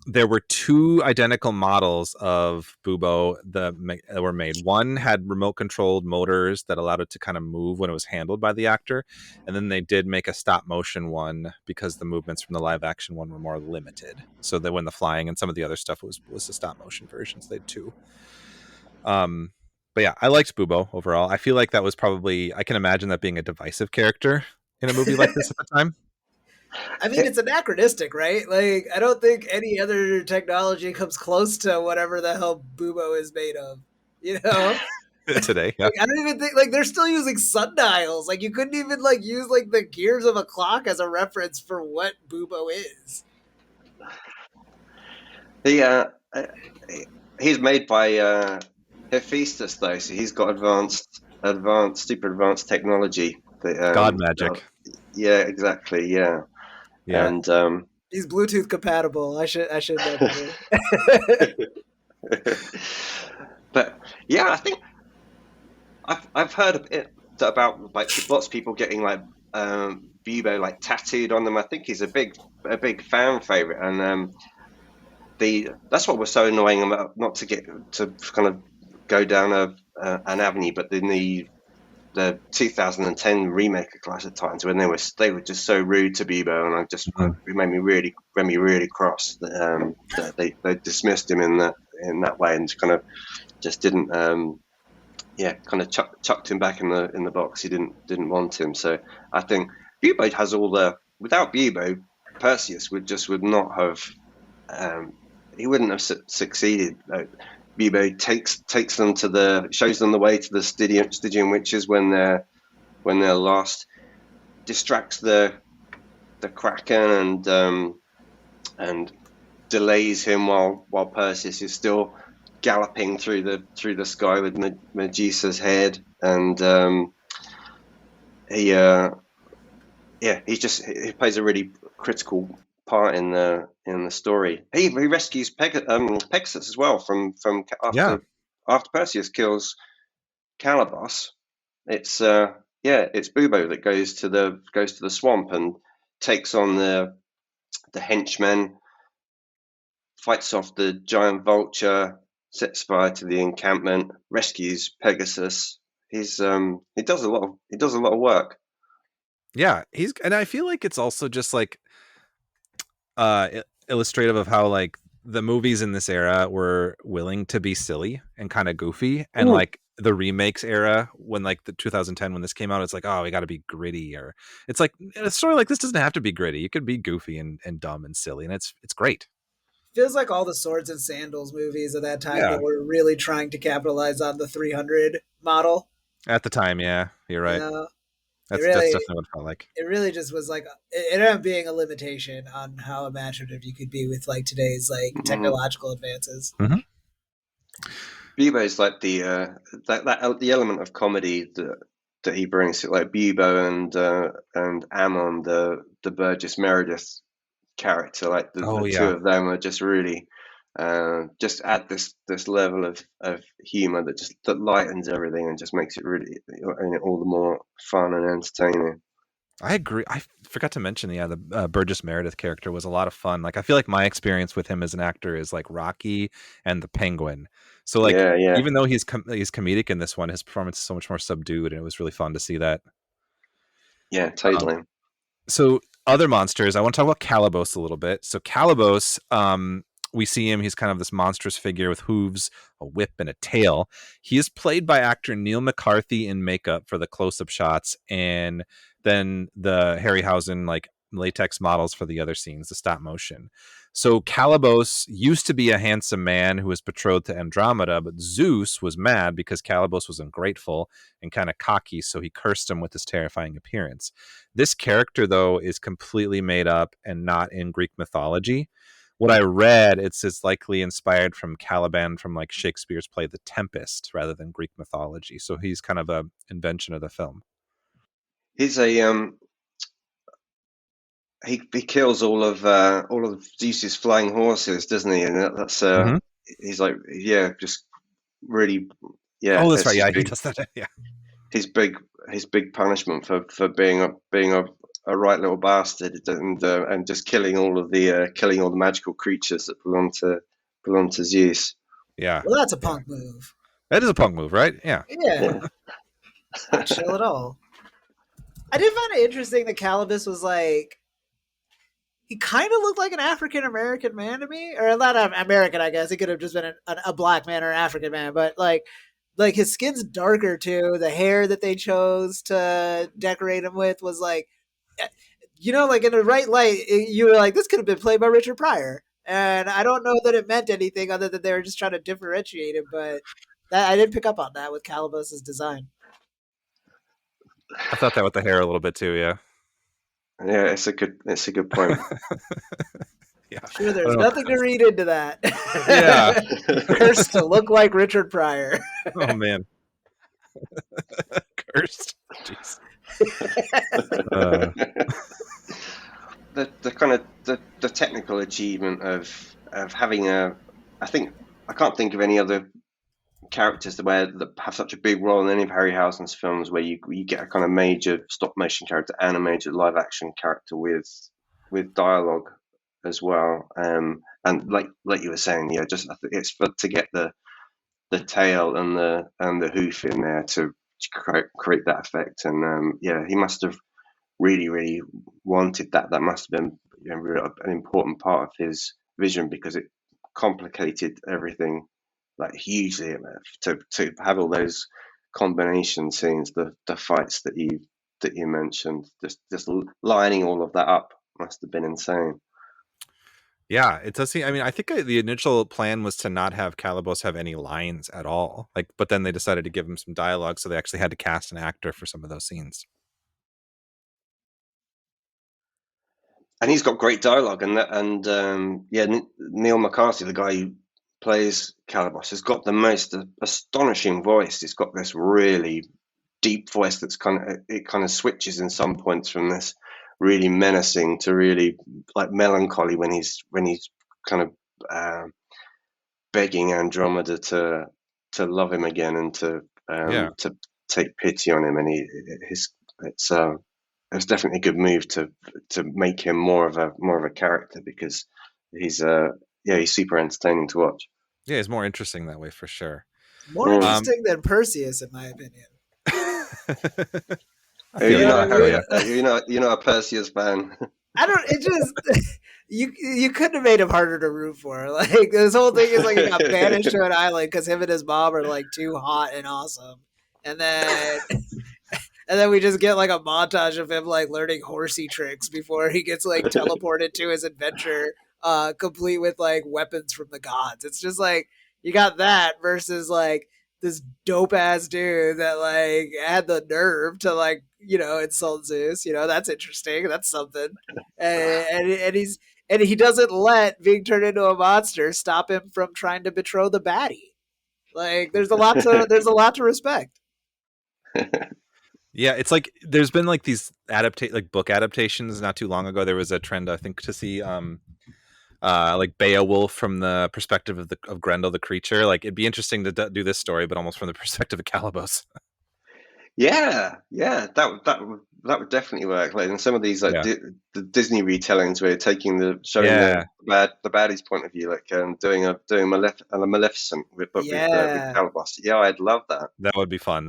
There were two identical models of bubo that were made. One had remote controlled motors that allowed it to kind of move when it was handled by the actor, and then they did make a stop motion one because the movements from the live action one were more limited. So that when the flying and some of the other stuff was the stop motion versions, they had two. But yeah, I liked Bubo overall. I feel like that was probably, I can imagine that being a divisive character in a movie like this at the time. I mean, it's anachronistic, right? Like, I don't think any other technology comes close to whatever the hell Bubo is made of. You know? Today, yeah. Like, I don't even think, like, they're still using sundials. Like, you couldn't even, like, use, like, the gears of a clock as a reference for what Bubo is. He's made by Hephaestus, though, so he's got super advanced technology. God magic. Yeah, exactly. Yeah. And he's Bluetooth compatible. I should know better. But yeah, I think I've heard a bit about like lots of people getting like Bubo like tattooed on them. I think he's a big fan favorite, and that's what was so annoying about not to get to kind of go down an avenue, but in the 2010 remake of Clash of Titans, when they were just so rude to Bubo, and it made me really cross that they dismissed him in that way, and kind of just didn't kind of chucked him back in the box. He didn't want him. So I think Bubo has without Bubo, Perseus would not have he wouldn't have succeeded. Bubo takes them shows them the way to the Stygian witches when they're lost, distracts the kraken and delays him while Perseus is still galloping through the sky with Medusa's head, and he plays a really critical part in the story. He rescues Pegasus as well from after Perseus kills Calibos. It's Bubo that goes to the swamp and takes on the henchmen, fights off the giant vulture, sets fire to the encampment, rescues Pegasus. He does a lot of work. Yeah, and I feel like it's also just like illustrative of how like the movies in this era were willing to be silly and kind of goofy, and like the remakes era, when like the 2010 when this came out, it's like, oh, we got to be gritty, or it's like a story like this doesn't have to be gritty. You could be goofy and dumb and silly, and it's great. Feels like all the Swords and Sandals movies of that time that were really trying to capitalize on the 300 model at the time. Yeah, you're right. That's definitely what it felt like. It really just was like, it ended up being a limitation on how imaginative you could be with like today's like technological advances. Mm-hmm. Bubo is like the element of comedy that he brings, like Bubo and Ammon, the Burgess Meredith character, like the two of them are just really just add this level of humor that lightens everything and just makes it really all the more fun and entertaining. I agree. I forgot to mention, the Burgess Meredith character was a lot of fun. Like, I feel like my experience with him as an actor is like Rocky and the Penguin. So like, even though he's comedic in this one, his performance is so much more subdued, and it was really fun to see that. Yeah, totally. So other monsters, I want to talk about Calibos a little bit. So Calibos, we see him. He's kind of this monstrous figure with hooves, a whip, and a tail. He is played by actor Neil McCarthy in makeup for the close-up shots, and then the Harryhausen like latex models for the other scenes, the stop motion. So Calibos used to be a handsome man who was betrothed to Andromeda, but Zeus was mad because Calibos was ungrateful and kind of cocky, so he cursed him with his terrifying appearance. This character, though, is completely made up and not in Greek mythology. what I read, it's likely inspired from Caliban from like Shakespeare's play The Tempest rather than Greek mythology. So he's kind of a invention of the film. He's a he kills all of Zeus's flying horses, doesn't he? And that's Mhm. he's like, yeah, just really, Oh, that's it's right. Yeah, he does that. Yeah. his big punishment for being a right little bastard and just killing all the magical creatures that belong to Zeus. Yeah. Well, that's a Yeah. punk move. That is a punk move, right? Yeah. Yeah. Not chill at all. I did find it interesting that Calibus was like, he kind of looked like an African American man to me, or not American, I guess. He could have just been a black man or an African man, but like his skin's darker too. The hair that they chose to decorate him with was like, like in the right light, you were like, this could have been played by Richard Pryor. And I don't know that it meant anything other than they were just trying to differentiate him, but I did pick up on that with Calibus's design. I thought that with the hair a little bit too. Yeah. Yeah, it's a good point. Yeah. Sure, there's nothing to read into that. Yeah. Cursed to look like Richard Pryor. Oh man. Cursed. Jeez. The kind of the technical achievement of having I can't think of any other characters that have such a big role in any of Harryhausen's films where you get a kind of major stop motion character and a major live action character with dialogue as well. And like you were saying, yeah, just it's to get the tail and the hoof in there to create that effect. And he must have really wanted that. That must have been an important part of his vision because it complicated everything like hugely. To have all those combination scenes, the fights that you mentioned, just lining all of that up must have been insane. Yeah, it does seem. I mean, I think the initial plan was to not have Calibos have any lines at all. Like, but then they decided to give him some dialogue, so they actually had to cast an actor for some of those scenes. And he's got great dialogue, Neil McCarthy, the guy who plays Calibos, has got the most astonishing voice. He's got this really deep voice that's kind of switches in some points from this really menacing to really like melancholy when he's kind of begging Andromeda to love him again and to take pity on him, and it's definitely a good move to make him more of a character because he's super entertaining to watch. Yeah, he's more interesting that way for sure. More interesting than Perseus, in my opinion. You're not a Perseus fan. I don't. It just you couldn't have made him harder to root for. Like this whole thing is like he got banished to an island because him and his mom are like too hot and awesome, and then we just get like a montage of him like learning horsey tricks before he gets like teleported to his adventure, complete with like weapons from the gods. It's just like you got that versus like this dope ass dude that like had the nerve to like insult Zeus. That's interesting. That's something. And he doesn't let being turned into a monster stop him from trying to betroth the baddie. Like there's a lot to respect. Yeah, it's like there's been like these book adaptations not too long ago. There was a trend I think to see like Beowulf from the perspective of Grendel the creature. Like it'd be interesting to do this story, but almost from the perspective of Calibos. Yeah, that would definitely work. Like in some of these like the Disney retellings where you're taking the baddie's point of view, like doing a Maleficent with Calibos. Yeah, I'd love that. That would be fun.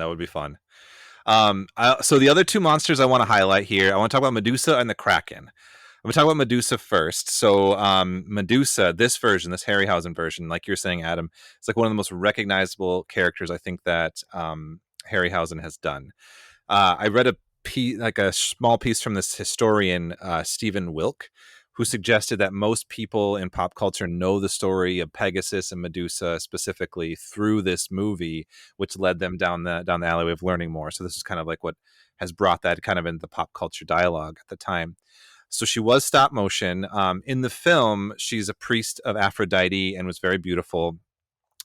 So the other two monsters I want to highlight here, I want to talk about Medusa and the Kraken. I'm going to talk about Medusa first. So Medusa, this Harryhausen version, like you're saying, Adam, it's like one of the most recognizable characters I think that Harryhausen has done. I read a small piece from this historian, Stephen Wilk, who suggested that most people in pop culture know the story of Pegasus and Medusa specifically through this movie, which led them down the alleyway of learning more. So this is kind of like what has brought that kind of into the pop culture dialogue at the time. So she was stop motion. In the film, she's a priest of Aphrodite and was very beautiful.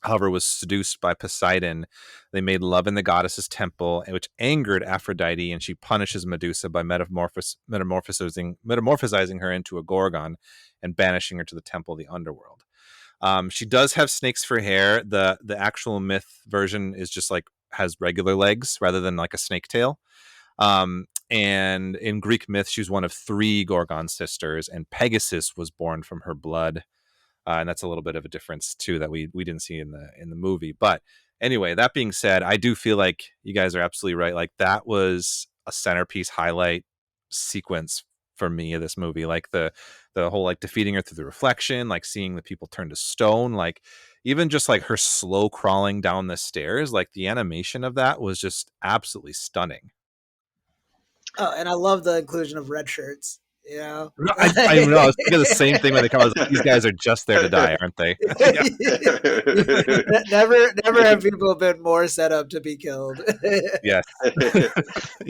However, was seduced by Poseidon. They made love in the goddess's temple, which angered Aphrodite, and she punishes Medusa by metamorphosizing her into a gorgon and banishing her to the temple of the underworld. She does have snakes for hair. The actual myth version is just like has regular legs rather than like a snake tail. And in Greek myth, she was one of 3 Gorgon sisters, and Pegasus was born from her blood. And that's a little bit of a difference too that we didn't see in the movie. But anyway, that being said, I do feel like you guys are absolutely right. Like that was a centerpiece highlight sequence for me of this movie. Like the whole like defeating her through the reflection, like seeing the people turn to stone, like even just like her slow crawling down the stairs, like the animation of that was just absolutely stunning. Oh, and I love the inclusion of red shirts. You know, No, I know. I was thinking the same thing when they come out. Like, these guys are just there to die, aren't they? never have people been more set up to be killed. Yes.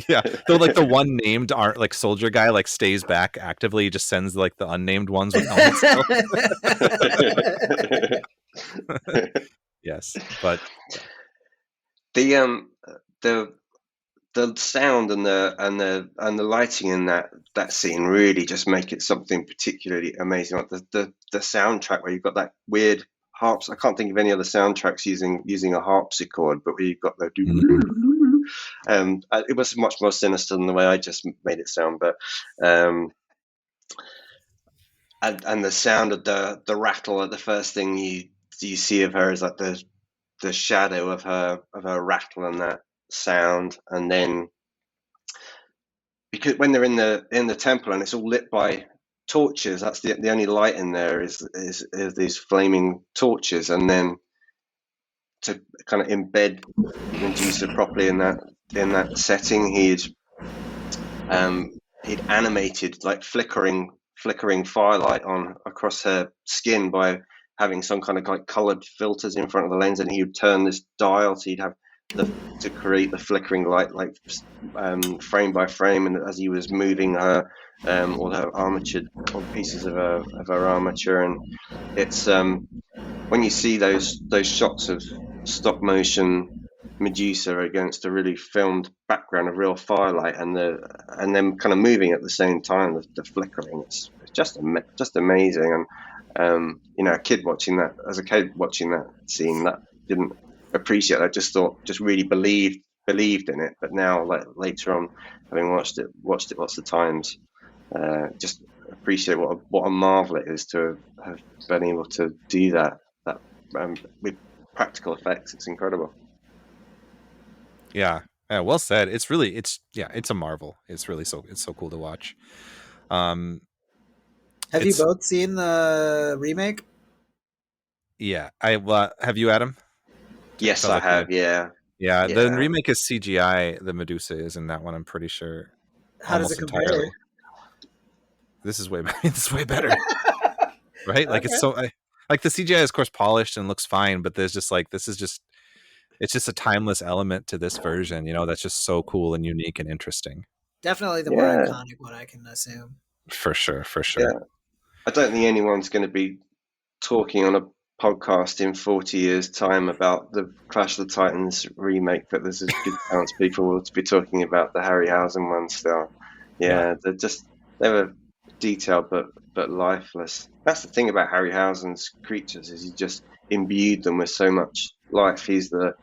Yeah. So like the one named aren't like soldier guy like stays back actively. He just sends like the unnamed ones with helmets. Yes, but the sound and the lighting in that scene really just make it something particularly amazing. Like the soundtrack where you've got that weird harps. I can't think of any other soundtracks using a harpsichord, but where you've got the it was much more sinister than the way I just made it sound. But and the sound of the rattle. The first thing you see of her is like the shadow of her rattle and that sound, and then because when they're in the temple and it's all lit by torches, that's the only light in there is these flaming torches, and then to kind of embed Medusa properly in that setting, he'd animated like flickering firelight on across her skin by having some kind of like colored filters in front of the lens, and he would turn this dial so you'd have to create the flickering light like frame by frame, and as he was moving her all her armature, all pieces of her armature. And it's when you see those shots of stop motion Medusa against a really filmed background of real firelight and them kind of moving at the same time, the flickering, it's just amazing. And a kid watching that scene that didn't appreciate it, I just really believed in it. But now, like later on, having watched it lots of times, just appreciate what a marvel it is to have been able to do that with practical effects. It's incredible. Yeah, well said. It's a marvel. It's really it's so cool to watch. Have you both seen the remake? Yeah, have you, Adam? Yes, I have. Yeah. The remake is CGI. The Medusa is in that one, I'm pretty sure. How does it compare? Entirely. This is way better. Right? Like it's so like the CGI is of course polished and looks fine, but there's just like it's just a timeless element to this version, that's just so cool and unique and interesting. Definitely the more iconic one, I can assume. For sure. Yeah. I don't think anyone's going to be talking on a podcast in 40 years' time about the Clash of the Titans remake, but there's a good chance people will be talking about the Harryhausen one still. Yeah, they were detailed but lifeless. That's the thing about Harryhausen's creatures, is he just imbued them with so much life. He's the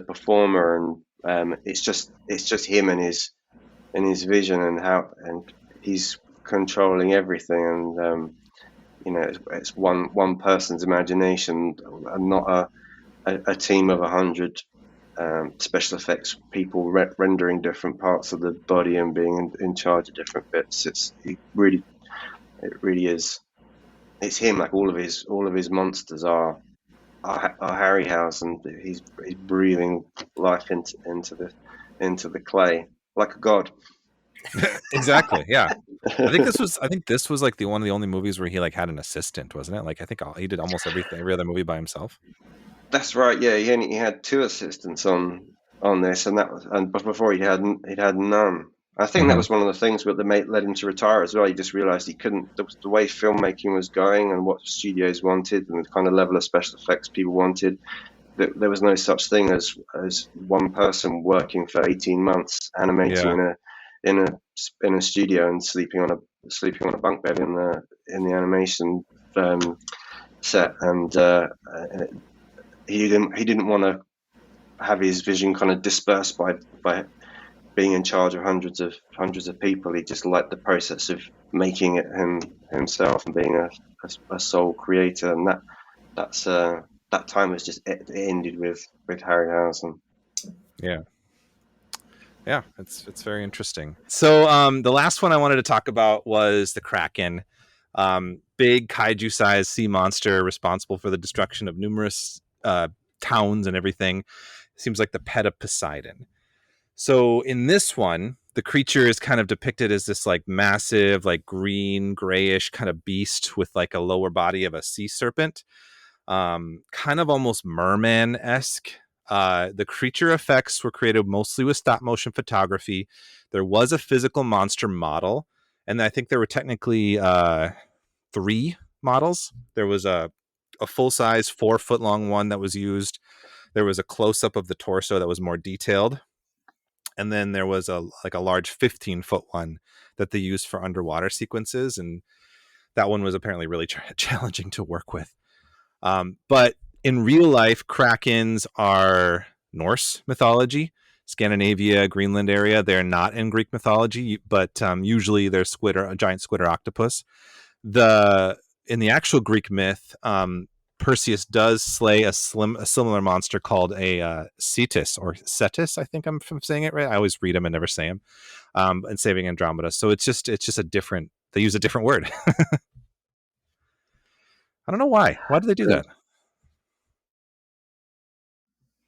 performer, and it's just him and his vision and he's controlling everything, and it's one person's imagination and not a team of 100 special effects people rendering different parts of the body and being in charge of different bits. It really is. It's him. Like all of his monsters are Harryhausen. He's breathing life into the clay like a god. Exactly. Yeah. I think this was like one of the only movies where he like had an assistant, wasn't it? Like I think he did almost every other movie by himself. That's right. Yeah, he had 2 assistants on this, but before he had none. I think that was one of the things that led him to retire as well. He just realized he couldn't, the way filmmaking was going and what studios wanted and the kind of level of special effects people wanted, that there was no such thing as one person working for 18 months animating in a studio and sleeping on a bunk bed in the animation set. And he didn't want to have his vision kind of dispersed by being in charge of hundreds of people. He just liked the process of making it himself and being a sole creator. And that time was just it ended with Harryhausen. Yeah, it's very interesting. So the last one I wanted to talk about was the Kraken, big kaiju-sized sea monster responsible for the destruction of numerous towns and everything. Seems like the pet of Poseidon. So in this one, the creature is kind of depicted as this like massive, like green, grayish kind of beast with like a lower body of a sea serpent, kind of almost merman-esque. The creature effects were created mostly with stop motion photography. There was a physical monster model, and I think there were technically 3 models. There was a full-size 4-foot-long one that was used. There was a close-up of the torso that was more detailed. And then there was a large 15-foot one that they used for underwater sequences. And that one was apparently really challenging to work with. But in real life, krakens are Norse mythology, Scandinavia, Greenland area. They're not in Greek mythology, but usually they're a giant squid or octopus. In the actual Greek myth, Perseus does slay a similar monster called a Cetus or Cetus. I think I'm saying it right. I always read them and never say them. And saving Andromeda. So it's just a different. They use a different word. I don't know why. Why do they do that?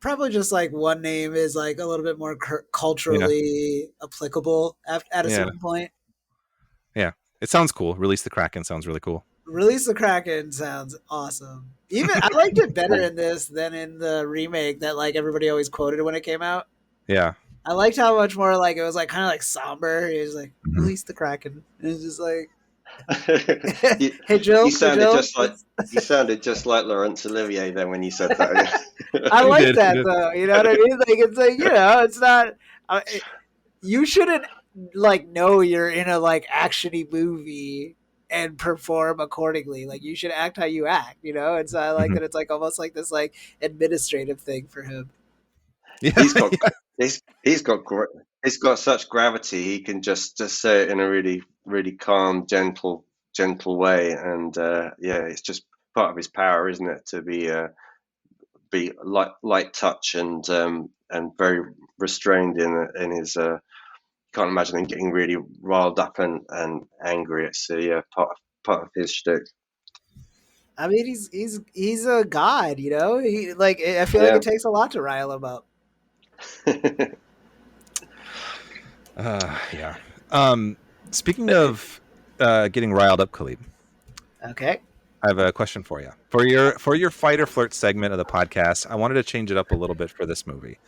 Probably just like one name is like a little bit more culturally applicable at a certain point. Yeah, it sounds cool. Release the Kraken sounds really cool. Release the Kraken sounds awesome. Even I liked it better in this than in the remake that like everybody always quoted when it came out. Yeah, I liked how much more like it was like kind of like somber. He was like, "Release the Kraken," and it's just like, "Hey Jill, you sounded just like Laurence Olivier then when you said that. I like that though. You know what I mean? Like it's like it's not. You shouldn't like know you're in a like actiony movie and perform accordingly. Like you should act how you act. And so I like that it's like almost like this like administrative thing for him. Yeah. He's got such gravity. He can just say it in a really really calm, gentle way, and it's just part of his power, isn't it? To be light touch and very restrained in his. Can't imagine him getting really riled up and angry. It's part of his shtick. I mean, he's a god, He like I feel like it takes a lot to rile him up. Yeah. Speaking of getting riled up, Khalid. Okay. I have a question for you. For your fight or flirt segment of the podcast, I wanted to change it up a little bit for this movie.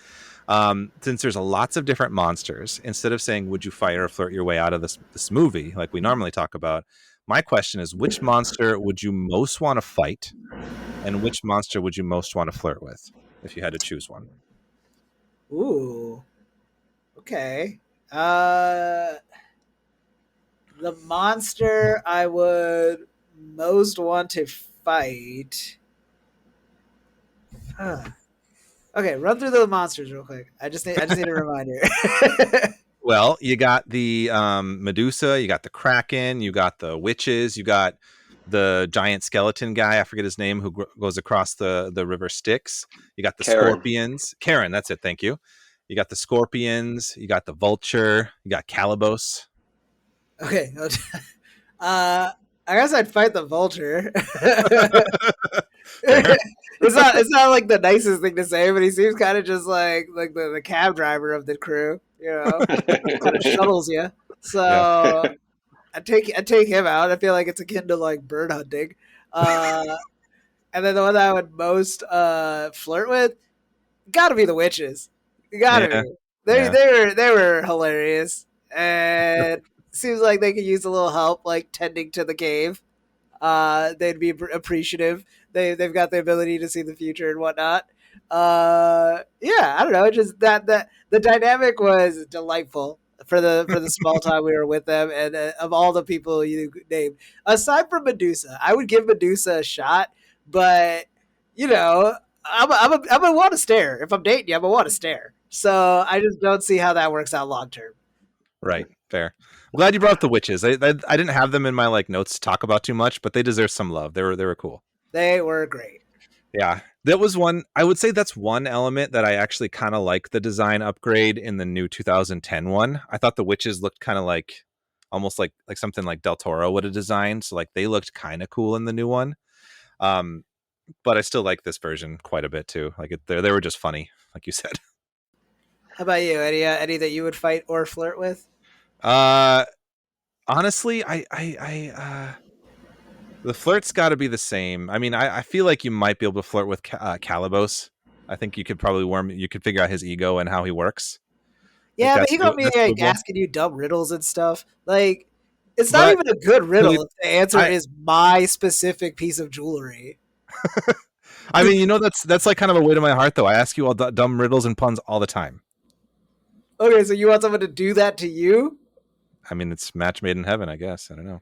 Since there's lots of different monsters, instead of saying, would you fight or flirt your way out of this movie, like we normally talk about, my question is, which monster would you most want to fight? And which monster would you most want to flirt with if you had to choose one? Ooh. Okay. The monster I would most want to fight. Okay, run through the monsters real quick. I just need a reminder. Well, you got the Medusa, you got the Kraken, you got the witches, you got the giant skeleton guy, I forget his name, who goes across the river Styx. You got the scorpions. Karen, that's it, thank you. You got the scorpions, you got the vulture, you got Calibos. Okay. I guess I'd fight the vulture. It's not like the nicest thing to say, but he seems kind of just like the cab driver of the crew, kind of shuttles you. So yeah. I take him out. I feel like it's akin to like bird hunting. And then the one that I would most flirt with, gotta be the witches. Gotta be. They were hilarious. and seems like they could use a little help, like tending to the cave. They'd be appreciative. They've got the ability to see the future and whatnot. Yeah, I don't know. Just that the dynamic was delightful for the small time we were with them, and of all the people you named, aside from Medusa, I would give Medusa a shot, but you know, I'm a want to stare. If I'm dating you, I'm a want to stare. So I just don't see how that works out long term. Right. Fair. I'm glad you brought up the witches. I didn't have them in my like notes to talk about too much, but they deserve some love. They were cool. They were great. Yeah. That was one. I would say that's one element that I actually kind of like the design upgrade in the new 2010 one. I thought the witches looked kind of like almost like something like Del Toro would have designed. So like they looked kind of cool in the new one. But I still like this version quite a bit too. Like they were just funny, like you said. How about you? Any that you would fight or flirt with? Honestly, the flirt's got to be the same. I mean, I feel like you might be able to flirt with Calibos. I think you could probably you could figure out his ego and how he works. Yeah, but he got me like doable. asking you dumb riddles and stuff. Like, it's not But even a good riddle if the answer is my specific piece of jewelry. I mean, you know, that's like kind of a weight of my heart, though. I ask you all dumb riddles and puns all the time. Okay, so you want someone to do that to you? I mean, it's match made in heaven, I guess. I don't know.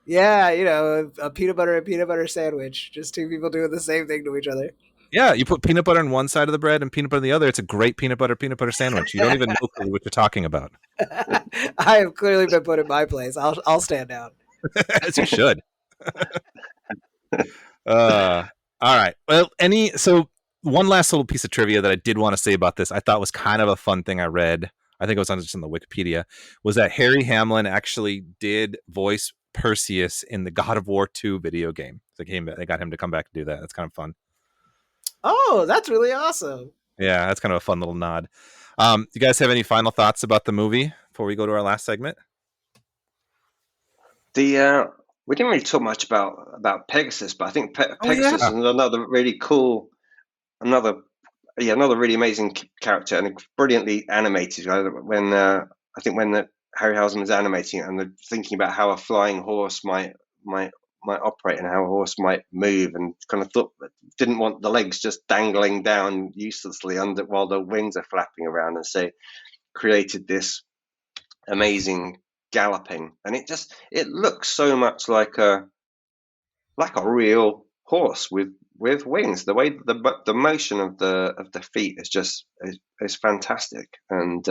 Yeah, you know, a peanut butter and peanut butter sandwich. Just two people doing the same thing to each other. Yeah, you put peanut butter on one side of the bread and peanut butter on the other. It's a great peanut butter sandwich. You don't even know what you're talking about. I have clearly been put in my place. I'll stand down. As you should. All right. Well, so one last little piece of trivia that I did want to say about this, I thought was kind of a fun thing I read. I think it was just on the Wikipedia, was that Harry Hamlin actually did voice Perseus in the God of War 2 video game. So they got him to come back and do that. That's kind of fun. Oh, that's really awesome. Yeah, that's kind of a fun little nod. Do you guys have any final thoughts about the movie before we go to our last segment? We didn't really talk much about Pegasus, but I think Pegasus is another really cool, another really amazing character, and brilliantly animated. When Harryhausen was animating it, and they're thinking about how a flying horse might operate and how a horse might move, and kind of didn't want the legs just dangling down uselessly while the wings are flapping around, and so created this amazing galloping, and it looks so much like a real horse with wings. The way the motion of the feet is fantastic, and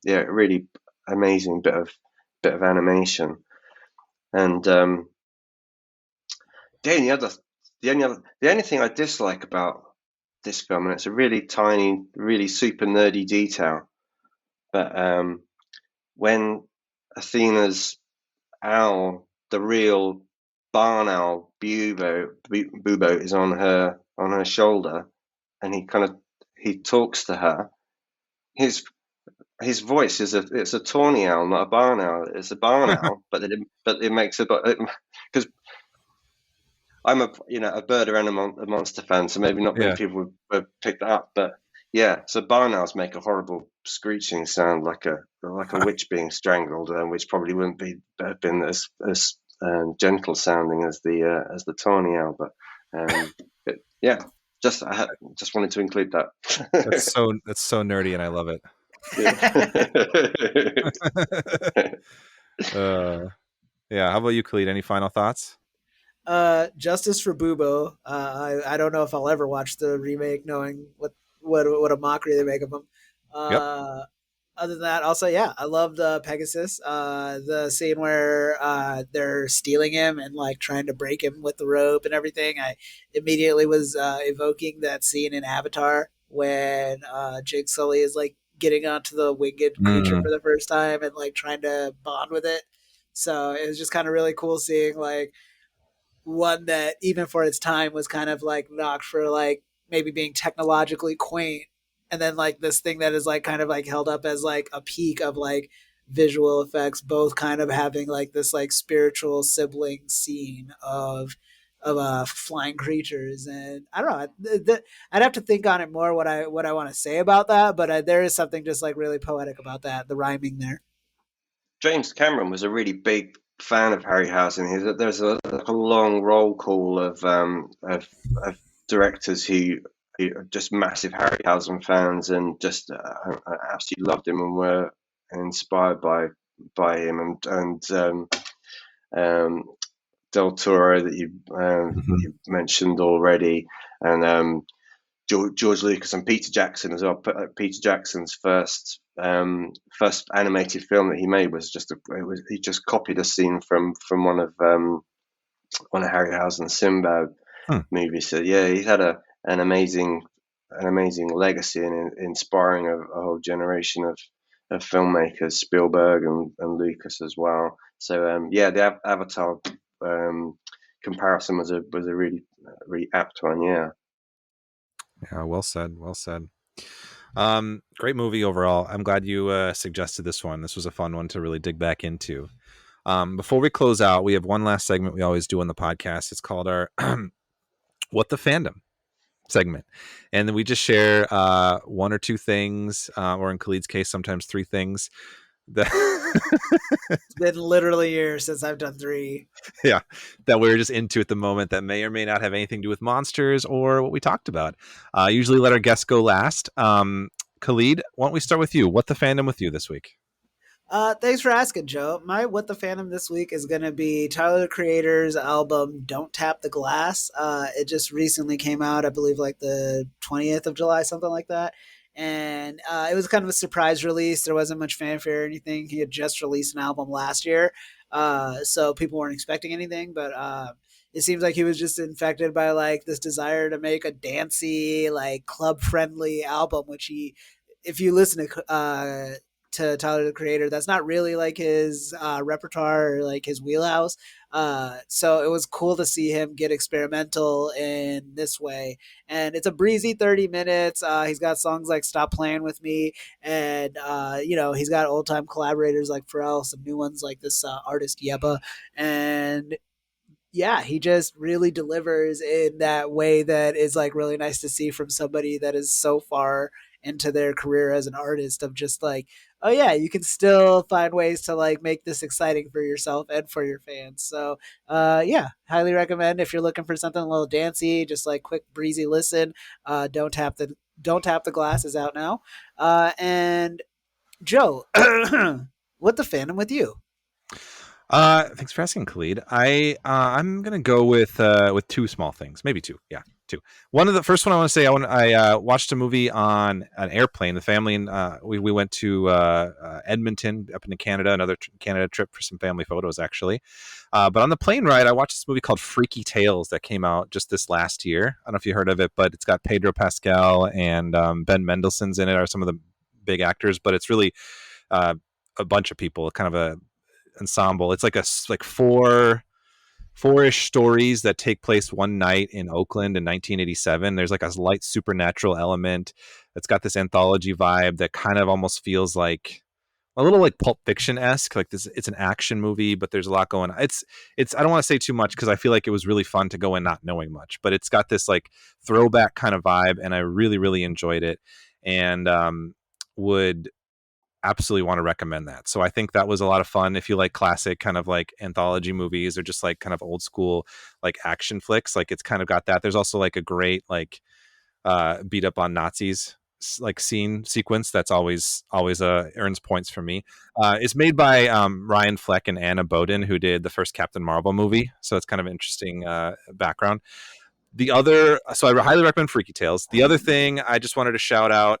really amazing bit of animation. And the only thing I dislike about this film, and it's a really tiny, really super nerdy detail, but when Athena's owl, the real barn owl, Bubo, is on her shoulder, and he talks to her. His voice is it's a tawny owl, not a barn owl. It's a barn owl, but it makes because I'm a birder and a monster fan, so maybe not many people would pick that up, but yeah, so barn owls make a horrible screeching sound, like a witch being strangled, which probably wouldn't have been as gentle sounding as the tawny owl. But I just wanted to include that. That's so nerdy, and I love it. Yeah. How about you, Khalid? Any final thoughts? Justice for Bubo. I don't know if I'll ever watch the remake, knowing what a mockery they make of him. Other than that, also, I loved Pegasus. The scene where they're stealing him and like trying to break him with the rope and everything. I immediately was evoking that scene in Avatar when Jake Sully is like getting onto the winged creature for the first time and like trying to bond with it. So it was just kind of really cool seeing like one that even for its time was kind of like knocked for like maybe being technologically quaint, and then like this thing that is like kind of like held up as like a peak of like visual effects, both kind of having like this like spiritual sibling scene of flying creatures. And I don't know, I'd have to think on it more what I want to say about that, but there is something just like really poetic about that, the rhyming there. James Cameron was a really big fan of Harryhausen. There's a long roll call of directors who are just massive Harryhausen fans and just absolutely loved him and were inspired by him and Del Toro that you mentioned already, and George Lucas and Peter Jackson as well. Peter Jackson's first animated film that he made was he just copied a scene from one of Harryhausen's Sinbad movies. So yeah, he's had an amazing legacy and inspiring a whole generation of filmmakers, Spielberg and Lucas as well. So yeah, the Avatar comparison was a really apt one. Yeah. Yeah, well said. Well said. Great movie overall. I'm glad you suggested this one. This was a fun one to really dig back into. Before we close out, we have one last segment we always do on the podcast. It's called our What the Fandom segment. And then we just share one or two things, or in Khalid's case, sometimes three things. It's been literally years since I've done 3. Yeah, that we're just into at the moment that may or may not have anything to do with monsters or what we talked about. Usually let our guests go last. Khalid, why don't we start with you? What the fandom with you this week? Thanks for asking, Joe. My What the Fandom this week is going to be Tyler, the Creator's album, Don't Tap the Glass. It just recently came out, I believe like the 20th of July, something like that. And it was kind of a surprise release. There wasn't much fanfare or anything. He had just released an album last year, so people weren't expecting anything. But it seems like he was just infected by like this desire to make a dancey, like club friendly album. Which if you listen to Tyler the Creator, that's not really like his repertoire or like his wheelhouse. So it was cool to see him get experimental in this way. And it's a breezy 30 minutes. He's got songs like Stop Playing With Me. And, he's got old time collaborators like Pharrell, some new ones like this artist Yeba. And yeah, he just really delivers in that way that is like really nice to see from somebody that is so far into their career as an artist, of just like, oh yeah, you can still find ways to like make this exciting for yourself and for your fans. So yeah, highly recommend if you're looking for something a little dancey, just like quick breezy listen. Don't tap the Glass is out now. And Joe, what the fandom with you? Thanks for asking, Khalid. I'm gonna go with two small things, maybe two. Yeah, two. The first one I want to say, I watched a movie on an airplane. The family and we went to Edmonton up into Canada, another Canada trip for some family photos actually. But on the plane ride, I watched this movie called Freaky Tales that came out just this last year. I don't know if you heard of it, but it's got Pedro Pascal and Ben Mendelsohn's in it, are some of the big actors. But it's really a bunch of people, kind of a ensemble. It's like four-ish stories that take place one night in Oakland in 1987. There's like a light supernatural element that's got this anthology vibe that kind of almost feels like a little like Pulp Fiction-esque. Like this, it's an action movie, but there's a lot going on. It's I don't want to say too much because I feel like it was really fun to go in not knowing much, but it's got this like throwback kind of vibe, and I really, really enjoyed it, and would absolutely want to recommend that. So I think that was a lot of fun. If you like classic kind of like anthology movies or just like kind of old school like action flicks, like it's kind of got that. There's also like a great like beat up on Nazis like scene sequence that's always earns points for me. It's made by Ryan Fleck and Anna Boden, who did the first Captain Marvel movie, so it's kind of interesting background. So I highly recommend Freaky Tales. The other thing I just wanted to shout out,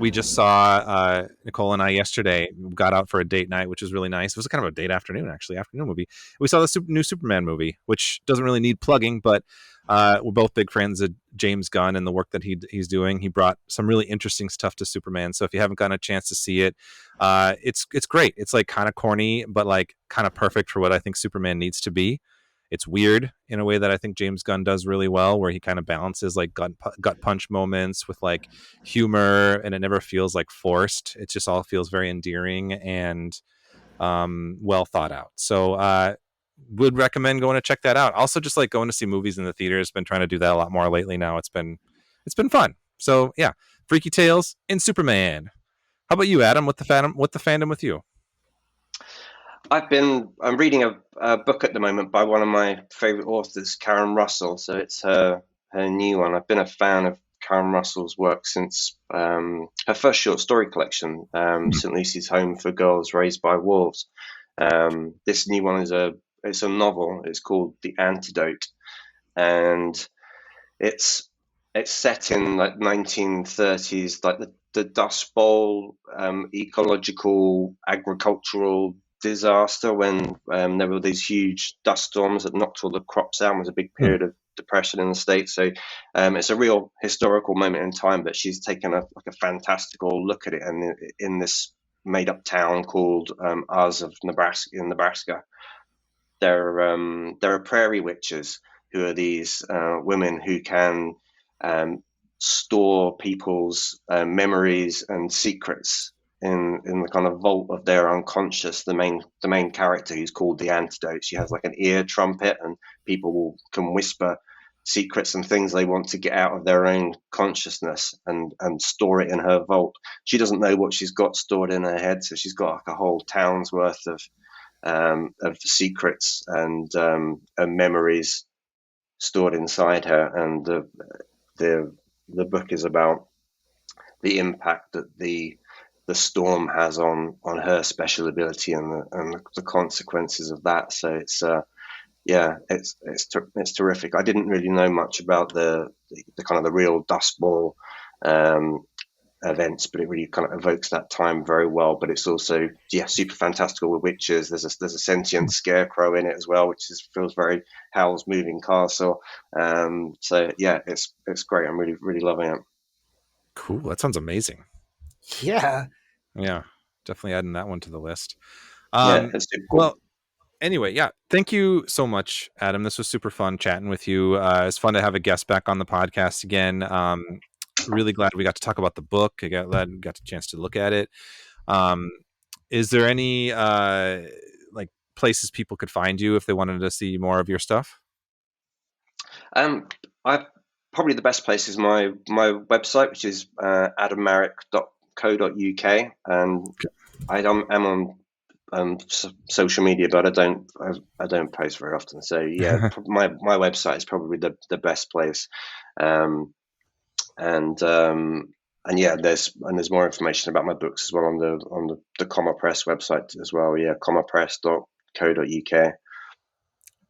we just saw Nicole and I yesterday. We got out for a date night, which was really nice. It was kind of a date afternoon movie. We saw the new Superman movie, which doesn't really need plugging, but we're both big fans of James Gunn and the work that he's doing. He brought some really interesting stuff to Superman. So if you haven't gotten a chance to see it, it's great. It's like kind of corny, but like kind of perfect for what I think Superman needs to be. It's weird in a way that I think James Gunn does really well, where he kind of balances like gut punch moments with like humor, and it never feels like forced. It just all feels very endearing and well thought out. So would recommend going to check that out. Also, just like going to see movies in the theaters. Been trying to do that a lot more lately now. It's been fun. So yeah, Freaky Tales and Superman. How about you, Adam? What the fandom with you? I'm reading a book at the moment by one of my favorite authors, Karen Russell. So it's her new one. I've been a fan of Karen Russell's work since her first short story collection, St. Lucy's Home for Girls Raised by Wolves. This new one it's a novel. It's called The Antidote, and it's set in like 1930s, like the Dust Bowl, ecological agricultural disaster when there were these huge dust storms that knocked all the crops out. It was a big period of depression in the States. So it's a real historical moment in time, but she's taken a fantastical look at it, and in this made up town called Oz of Nebraska, in Nebraska, there are prairie witches, who are these women who can store people's memories and secrets in the kind of vault of their unconscious. The main character, who's called the Antidote, she has like an ear trumpet, and people can whisper secrets and things they want to get out of their own consciousness, and store it in her vault. She doesn't know what she's got stored in her head, so she's got like a whole town's worth of secrets and memories stored inside her. And the book is about the impact that the storm has on her special ability, and the consequences of that. So it's it's terrific. I didn't really know much about the kind of the real Dust Bowl events, but it really kind of evokes that time very well. But it's also super fantastical with witches. There's a sentient scarecrow in it as well, which feels very Howl's Moving Castle. So it's great. I'm really loving it. Cool. That sounds amazing. Yeah. Yeah, definitely adding that one to the list. It's super cool. Well, anyway, thank you so much, Adam. This was super fun chatting with you. It's fun to have a guest back on the podcast again. Really glad we got to talk about the book. I got a chance to look at it. Is there any like places people could find you if they wanted to see more of your stuff? Probably the best place is my website, which is adammarek.co.uk, and I'm on social media, but I don't post very often. So my website is probably the best place. There's more information about my books as well on the Comma Press website as well. commapress.co.uk.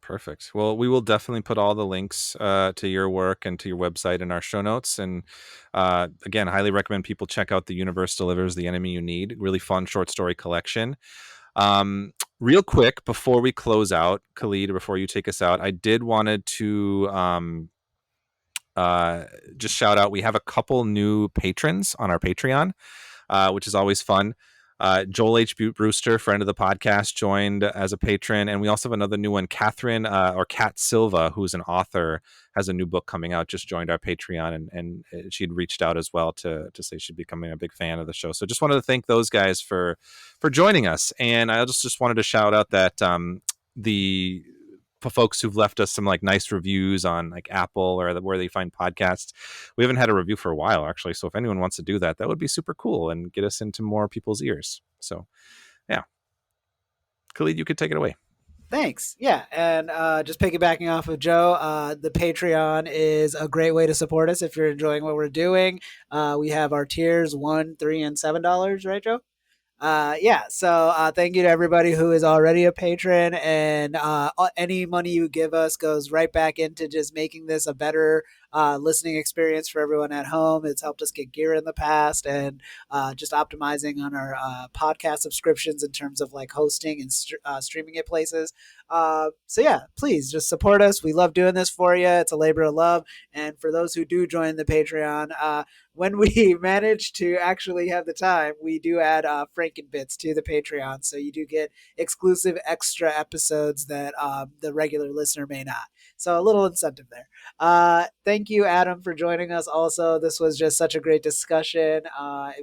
Perfect. Well, we will definitely put all the links to your work and to your website in our show notes. And again, highly recommend people check out The Universe Delivers the Enemy You Need. Really fun short story collection. Real quick, before we close out, Khalid, before you take us out, I did wanted to just shout out, we have a couple new patrons on our Patreon, which is always fun. Joel H. Brewster, friend of the podcast, joined as a patron, and we also have another new one, Catherine or Kat Silva, who's an author, has a new book coming out, just joined our Patreon, and she'd reached out as well to say she'd becoming a big fan of the show. So just wanted to thank those guys for joining us, and I just wanted to shout out that the folks who've left us some like nice reviews on like Apple or where they find podcasts. We haven't had a review for a while, actually. So if anyone wants to do that, that would be super cool and get us into more people's ears. So yeah, Khalid, you could take it away. Thanks. Yeah. And just piggybacking off of Joe, the Patreon is a great way to support us if you're enjoying what we're doing. We have our tiers $1, $3, and $7, right, Joe? So thank you to everybody who is already a patron, and any money you give us goes right back into just making this a better listening experience for everyone at home. It's helped us get gear in the past, and just optimizing on our podcast subscriptions in terms of like hosting and streaming it places. Please just support us. We love doing this for you. It's a labor of love. And for those who do join the Patreon, when we manage to actually have the time, we do add Frankenbits to the Patreon. So you do get exclusive extra episodes that the regular listener may not. So a little incentive there. Thank you, Adam, for joining us. Also, this was just such a great discussion.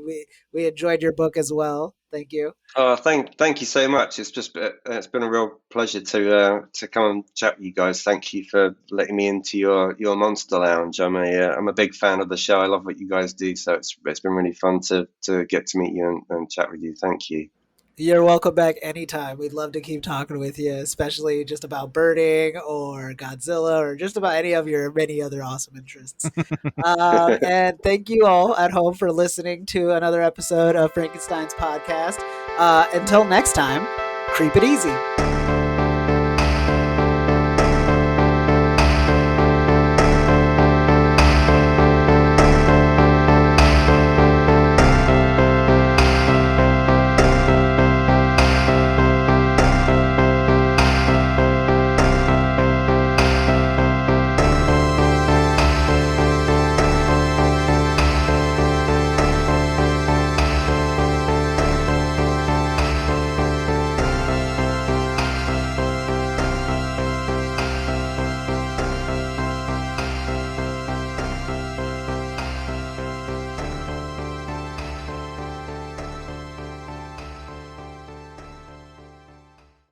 We enjoyed your book as well. Thank you. Thank you so much. It's been a real pleasure to come and chat with you guys. Thank you for letting me into your Monster Lounge. I'm a big fan of the show. I love what you guys do. So it's been really fun to get to meet you and chat with you. Thank you. You're welcome back anytime. We'd love to keep talking with you, especially just about birding or Godzilla or just about any of your many other awesome interests. And thank you all at home for listening to another episode of Frankenstein's podcast. Until next time, creep it easy.